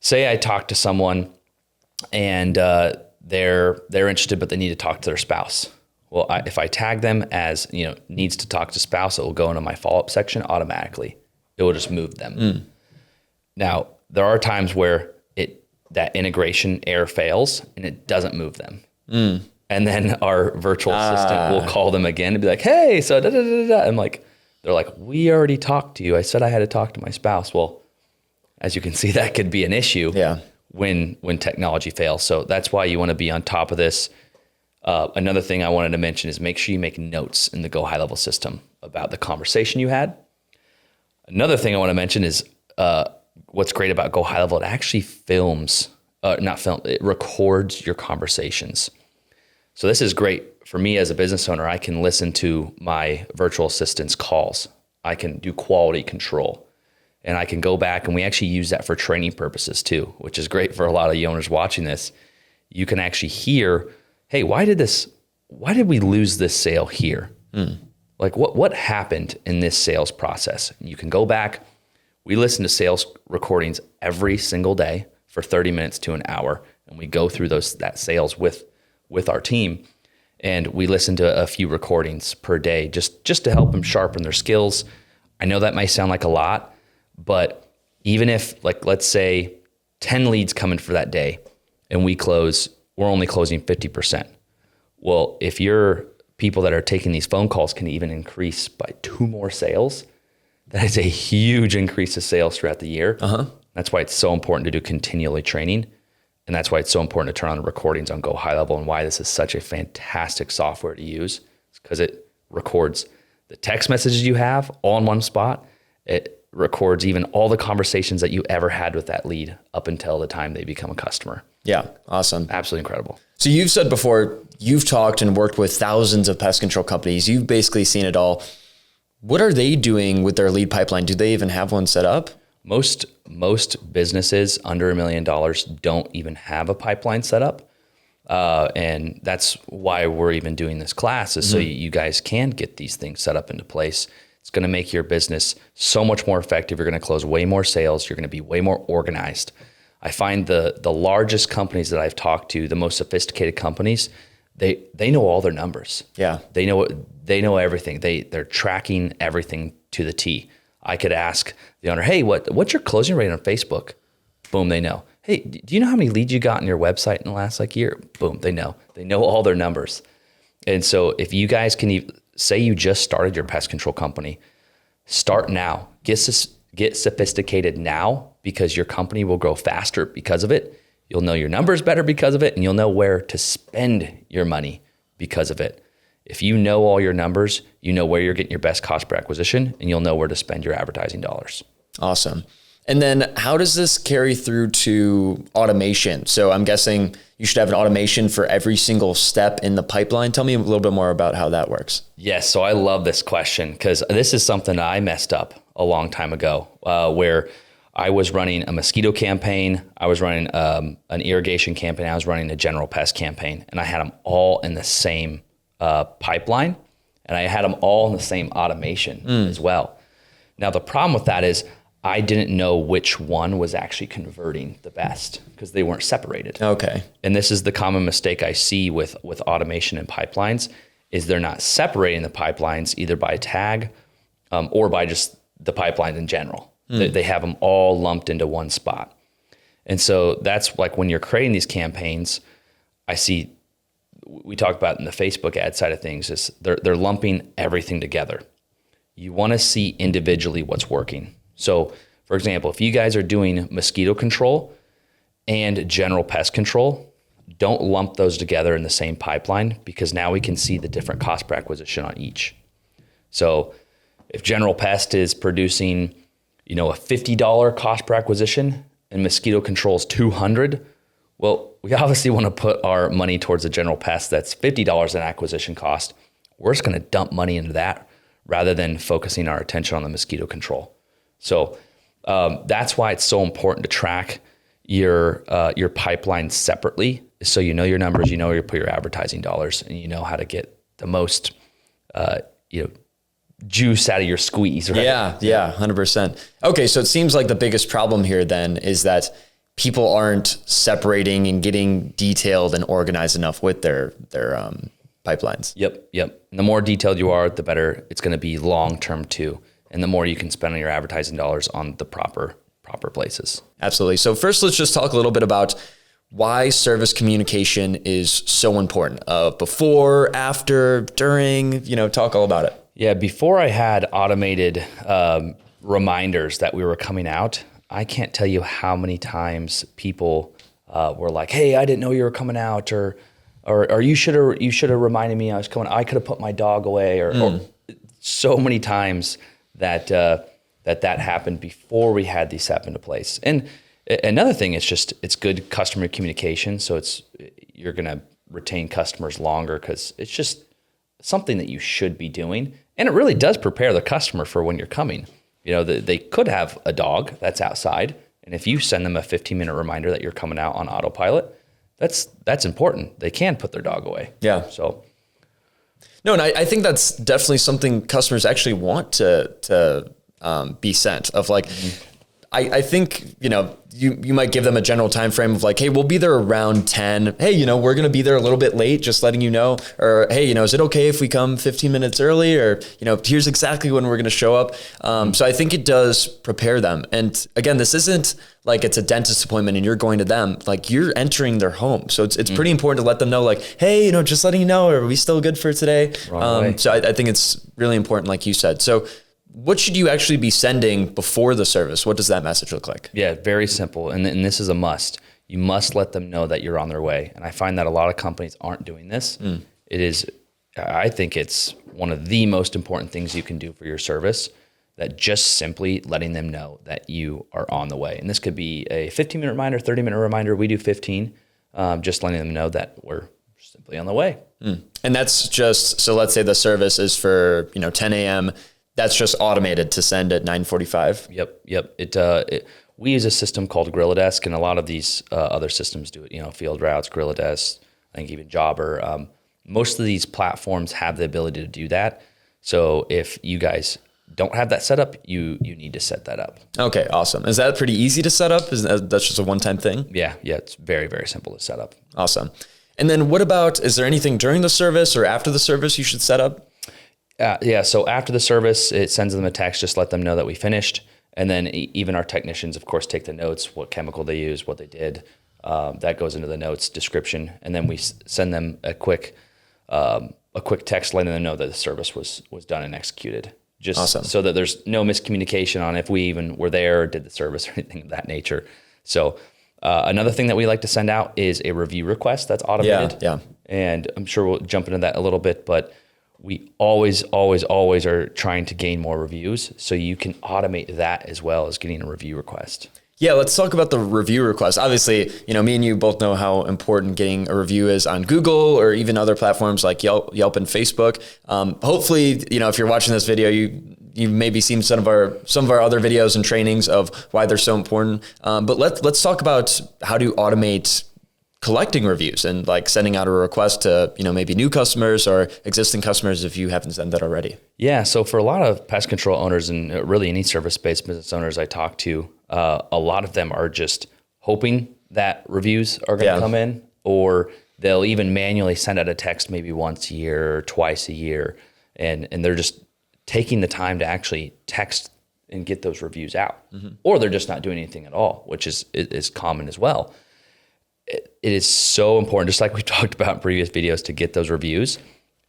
Say I talk to someone and they're interested, but they need to talk to their spouse. Well, if I tag them as, needs to talk to spouse, it will go into my follow-up section automatically. It will just move them. Now, there are times where that integration error fails and it doesn't move them. And then our virtual assistant will call them again and be like, hey, so da da da da. I'm like, they're like, we already talked to you. I said I had to talk to my spouse. Well, as you can see, that could be an issue when technology fails. So that's why you want to be on top of this. Another thing I wanted to mention is make sure you make notes in the Go High Level system about the conversation you had. Another thing I want to mention is what's great about Go High Level, it actually it records your conversations. So this is great for me as a business owner. I can listen to my virtual assistant's calls. I can do quality control, and I can go back, and we actually use that for training purposes too, which is great for a lot of the owners watching this. You can actually hear, hey, why did we lose this sale here? Like what happened in this sales process? And you can go back. We listen to sales recordings every single day for 30 minutes to an hour, and we go through that sales with our team, and we listen to a few recordings per day just to help them sharpen their skills. I know that may sound like a lot, but even if, like, let's say 10 leads come in for that day and we're only closing 50%. Well, if your people that are taking these phone calls can even increase by 2 more sales, that is a huge increase of sales throughout the year. That's why it's so important to do continually training. And that's why it's so important to turn on the recordings on Go High Level, and why this is such a fantastic software to use. It's because it records the text messages you have all in one spot. It records even all the conversations that you ever had with that lead up until the time they become a customer. Yeah, awesome. Absolutely incredible. So you've said before, you've talked and worked with thousands of pest control companies. You've basically seen it all. What are they doing with their lead pipeline? Do they even have one set up? Most businesses under $1 million don't even have a pipeline set up. And that's why we're even doing this class, is so you guys can get these things set up into place. It's going to make your business so much more effective. You're going to close way more sales. You're going to be way more organized. I find the largest companies that I've talked to, the most sophisticated companies, they know all their numbers. Yeah. They know everything. They're tracking everything to the T. I could ask the owner, hey, what's your closing rate on Facebook? Boom, they know. Hey, do you know how many leads you got on your website in the last year? Boom, they know. They know all their numbers. And so if you guys can say you just started your pest control company, start now. Get sophisticated now, because your company will grow faster because of it. You'll know your numbers better because of it, and you'll know where to spend your money because of it. If you know all your numbers, you know where you're getting your best cost per acquisition, and you'll know where to spend your advertising dollars. Awesome. And then how does this carry through to automation? So I'm guessing you should have an automation for every single step in the pipeline. Tell me a little bit more about how that works. Yes. So I love this question, because this is something I messed up a long time ago, where I was running a mosquito campaign, I was running an irrigation campaign, I was running a general pest campaign, and I had them all in the same pipeline, and I had them all in the same automation as well. Now, the problem with that is I didn't know which one was actually converting the best, because they weren't separated. Okay. And this is the common mistake I see with automation and pipelines, is they're not separating the pipelines either by tag or by just the pipeline in general. They have them all lumped into one spot. And so that's like when you're creating these campaigns, I see, we talk about in the Facebook ad side of things, is they're lumping everything together. You want to see individually what's working. So for example, if you guys are doing mosquito control and general pest control, don't lump those together in the same pipeline, because now we can see the different cost per acquisition on each. So if General Pest is producing, a $50 cost per acquisition and mosquito control's $200, well, we obviously want to put our money towards a General Pest that's $50 in acquisition cost. We're just going to dump money into that rather than focusing our attention on the mosquito control. So that's why it's so important to track your pipeline separately, so you know your numbers, you know where you put your advertising dollars, and you know how to get the most juice out of your squeeze, right? Yeah, 100%. Okay, so it seems like the biggest problem here then is that people aren't separating and getting detailed and organized enough with their pipelines. Yep. And the more detailed you are, the better it's going to be long-term too. And the more you can spend on your advertising dollars on the proper places. Absolutely. So first, let's just talk a little bit about why service communication is so important. Before, after, during, talk all about it. Yeah, before I had automated reminders that we were coming out, I can't tell you how many times people were like, "Hey, I didn't know you were coming out," or you should have reminded me I was coming. I could have put my dog away, or so many times that happened before we had these SAP into place. And another thing is just it's good customer communication. So you're going to retain customers longer because it's just something that you should be doing, and it really does prepare the customer for when you're coming. They could have a dog that's outside, and if you send them a 15-minute reminder that you're coming out on autopilot, that's important. They can put their dog away. Yeah. So. No, and I think that's definitely something customers actually want to be sent of like, I think, you might give them a general time frame of like, hey, we'll be there around 10. Hey, we're going to be there a little bit late, just letting you know. Or, hey, is it okay if we come 15 minutes early? Or, here's exactly when we're going to show up. So I think it does prepare them. And again, this isn't like it's a dentist appointment and you're going to them. Like you're entering their home. So it's pretty important to let them know like, hey, just letting you know, are we still good for today? So I think it's really important, like you said. So what should you actually be sending before the service? What does that message look like? Yeah, very simple. And this is a must. You must let them know that you're on their way. And I find that a lot of companies aren't doing this. I think it's one of the most important things you can do for your service, that just simply letting them know that you are on the way. And this could be a 15-minute reminder, 30-minute reminder. We do 15, just letting them know that we're simply on the way. And that's just, so let's say the service is for, 10 a.m., that's just automated to send at 9:45. Yep. We use a system called Gorilladesk, and a lot of these other systems do it. Field Routes, Gorilladesk, I think even Jobber. Most of these platforms have the ability to do that. So if you guys don't have that set up, you need to set that up. Okay, awesome. Is that pretty easy to set up? That's just a one-time thing? Yeah. It's very, very simple to set up. Awesome. And then what about, is there anything during the service or after the service you should set up? So after the service, it sends them a text, just let them know that we finished. And then even our technicians, of course, take the notes, what chemical they used, what they did. That goes into the notes description. And then we send them a quick text letting them know that the service was done and executed. Just awesome. So that there's no miscommunication on if we even were there or did the service or anything of that nature. So another thing that we like to send out is a review request that's automated. Yeah. And I'm sure we'll jump into that a little bit, but we always are trying to gain more reviews, so you can automate that as well as getting a review request. Yeah, let's talk about the review request. Obviously, me and you both know how important getting a review is on Google or even other platforms like Yelp and Facebook. Hopefully, if you're watching this video, you've maybe seen some of our other videos and trainings of why they're so important. But let's talk about how to automate collecting reviews and like sending out a request to, maybe new customers or existing customers if you haven't done that already. Yeah. So for a lot of pest control owners and really any service-based business owners I talk to, a lot of them are just hoping that reviews are going to come in, or they'll even manually send out a text maybe once a year or twice a year. And they're just taking the time to actually text and get those reviews out, or they're just not doing anything at all, which is common as well. It is so important, just like we talked about in previous videos, to get those reviews.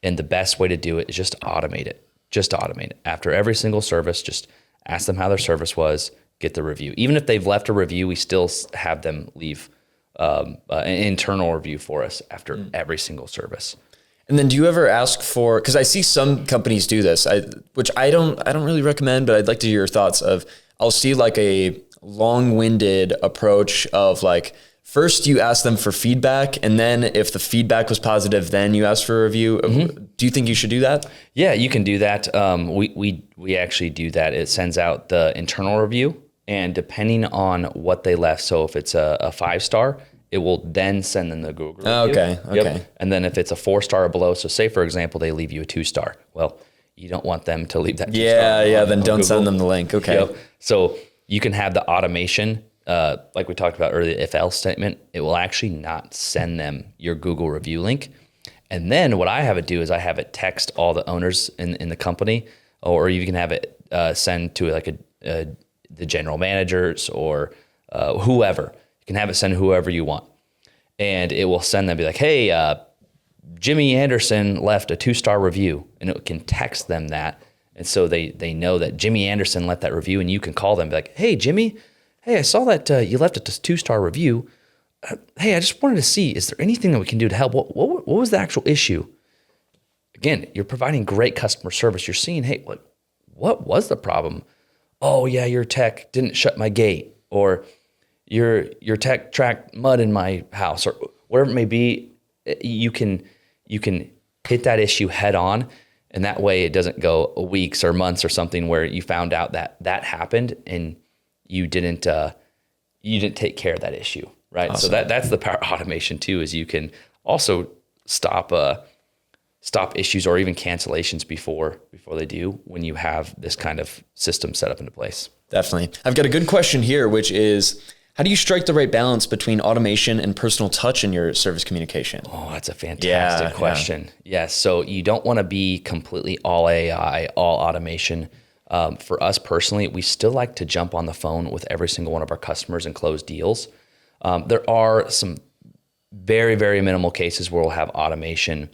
And the best way to do it is just automate it. Just automate it. After every single service, just ask them how their service was, get the review. Even if they've left a review, we still have them leave an internal review for us after every single service. And then do you ever ask for, because I see some companies do this, which I don't really recommend, but I'd like to hear your thoughts of, I'll see like a long-winded approach of like, first you ask them for feedback, and then if the feedback was positive, then you ask for a review. Do you think you should do that? Yeah, you can do that. We actually do that. It sends out the internal review, and depending on what they left, so if it's a 5-star, it will then send them the Google review. Okay. Yep. And then if it's a 4-star or below, so say for example, they leave you a 2-star. Well, you don't want them to leave that 2-star. Yeah. Then don't send them the link. Okay. Yep. So you can have the automation, like we talked about earlier, if else statement, it will actually not send them your Google review link. And then what I have it do is I have it text all the owners in the company, or you can have it send to like the general managers or whoever. You can have it send whoever you want. And it will send them, be like, hey, Jimmy Anderson left a 2-star review, and it can text them that. And so they know that Jimmy Anderson left that review, and you can call them and be like, hey, Jimmy, hey, I saw that you left a 2-star review. Hey, I just wanted to see, is there anything that we can do to help? What was the actual issue? Again, you're providing great customer service. You're seeing, hey, what was the problem? Oh yeah, your tech didn't shut my gate, or your tech tracked mud in my house, or whatever it may be. You can hit that issue head on, and that way it doesn't go weeks or months or something where you found out that happened and you didn't take care of that issue, right? Awesome. So that's the power of automation too, is you can also stop issues or even cancellations before they do, when you have this kind of system set up into place. Definitely. I've got a good question here, which is, how do you strike the right balance between automation and personal touch in your service communication? Oh, that's a fantastic question. Yes. So you don't want to be completely all AI, all automation. For us personally, we still like to jump on the phone with every single one of our customers and close deals. There are some very, very minimal cases where we'll have automation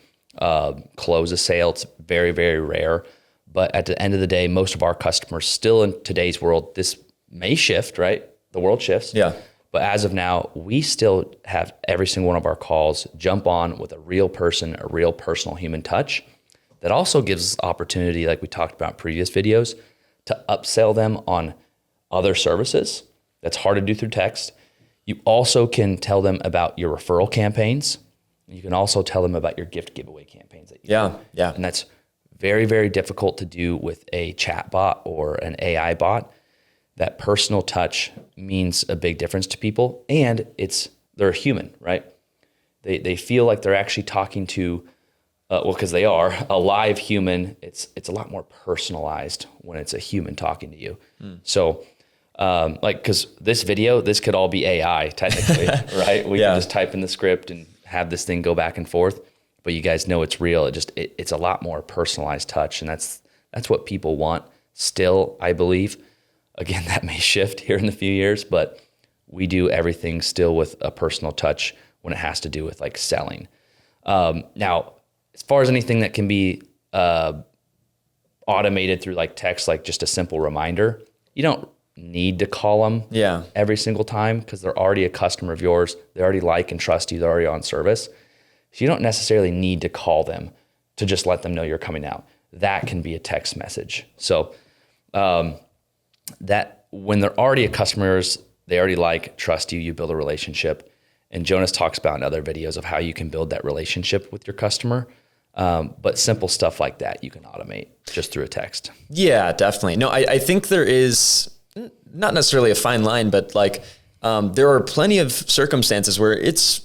close a sale. It's very, very rare. But at the end of the day, most of our customers still, in today's world, this may shift, right? The world shifts. Yeah. But as of now, we still have every single one of our calls jump on with a real person, a real personal human touch. That also gives us opportunity, like we talked about in previous videos, to upsell them on other services. That's hard to do through text. You also can tell them about your referral campaigns. You can also tell them about your gift giveaway campaigns that you do. Yeah. And that's very, very difficult to do with a chatbot or an AI bot. That personal touch means a big difference to people, and they're human, right? They feel like they're actually talking to, because they are a live human. It's a lot more personalized when it's a human talking to you. So, because this video, this could all be AI technically, right? We can just type in the script and have this thing go back and forth, but you guys know it's real. It's a lot more personalized touch, and that's what people want still, I believe. Again, that may shift here in the few years, but we do everything still with a personal touch when it has to do with like selling. Now, as far as anything that can be automated through like text, like just a simple reminder, you don't need to call them every single time, because they're already a customer of yours. They already like and trust you. They're already on service. So you don't necessarily need to call them to just let them know you're coming out. That can be a text message. So that when they're already a customers, they already like, trust you, you build a relationship. And Jonas talks about in other videos of how you can build that relationship with your customer. But simple stuff like that, you can automate just through a text. Yeah, definitely. No, I think there is not necessarily a fine line, but like there are plenty of circumstances where it's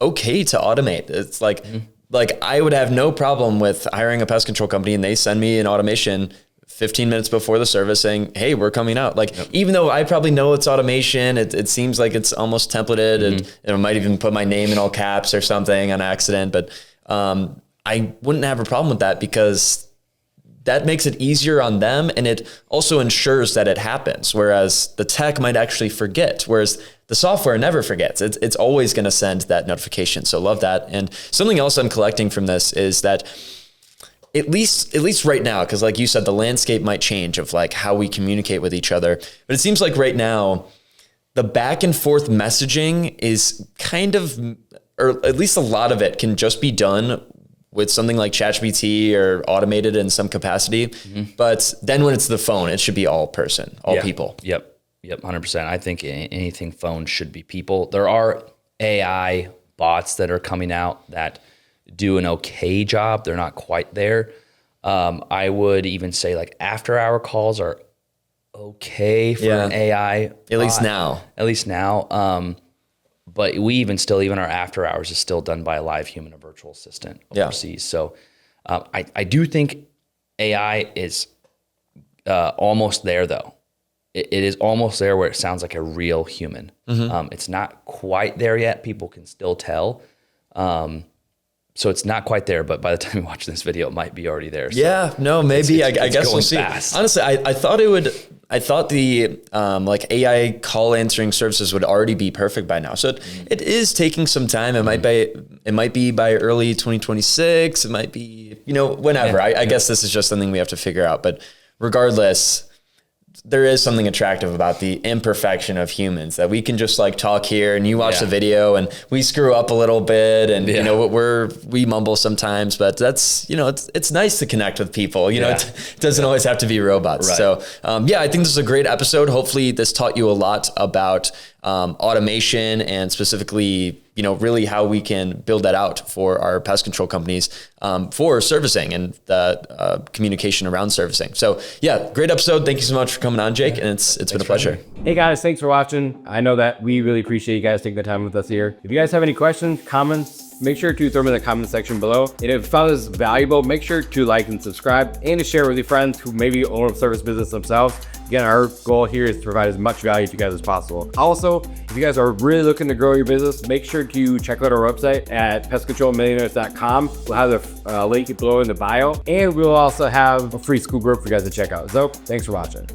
okay to automate. It's like, like I would have no problem with hiring a pest control company and they send me an automation 15 minutes before the service saying, hey, we're coming out. Like, even though I probably know it's automation, it seems like it's almost templated and it might even put my name in all caps or something on accident. But I wouldn't have a problem with that, because that makes it easier on them, and it also ensures that it happens. Whereas the tech might actually forget, whereas the software never forgets. It's always going to send that notification. So love that. And something else I'm collecting from this is that at least right now, because like you said, the landscape might change of like how we communicate with each other. But it seems like right now, the back and forth messaging is kind of, or at least a lot of it can just be done with something like ChatGPT or automated in some capacity. But then when it's the phone, it should be all person, all people. Yep, 100%. I think anything phone should be people. There are AI bots that are coming out that do an okay job. They're not quite there. I would even say like after hour calls are okay for an AI. At least now. But we even our after hours is still done by a live human, a virtual assistant overseas. So I do think AI is almost there though. It is almost there where it sounds like a real human. It's not quite there yet. People can still tell. So it's not quite there, but by the time you watch this video, it might be already there. So maybe. I guess we'll see. Fast. Honestly, I thought the like AI call answering services would already be perfect by now. So it is taking some time. It might be by early 2026. It might be, whenever. I guess this is just something we have to figure out. But regardless, there is something attractive about the imperfection of humans, that we can just like talk here and you watch the video and we screw up a little bit and we mumble sometimes, but that's, it's nice to connect with people. It doesn't always have to be robots. Right. So I think this is a great episode. Hopefully this taught you a lot about automation and specifically, really how we can build that out for our pest control companies for servicing and the communication around servicing. So great episode. Thank you so much for coming on, Jake. And it's been a pleasure. Hey guys, thanks for watching. I know that we really appreciate you guys taking the time with us here. If you guys have any questions, comments, make sure to throw them in the comment section below. And if you found this valuable, make sure to like and subscribe and to share with your friends who maybe own a service business themselves. Again, our goal here is to provide as much value to you guys as possible. Also, if you guys are really looking to grow your business, make sure to check out our website at pestcontrolmillionaires.com. We'll have the link below in the bio, and we'll also have a free school group for you guys to check out. So thanks for watching.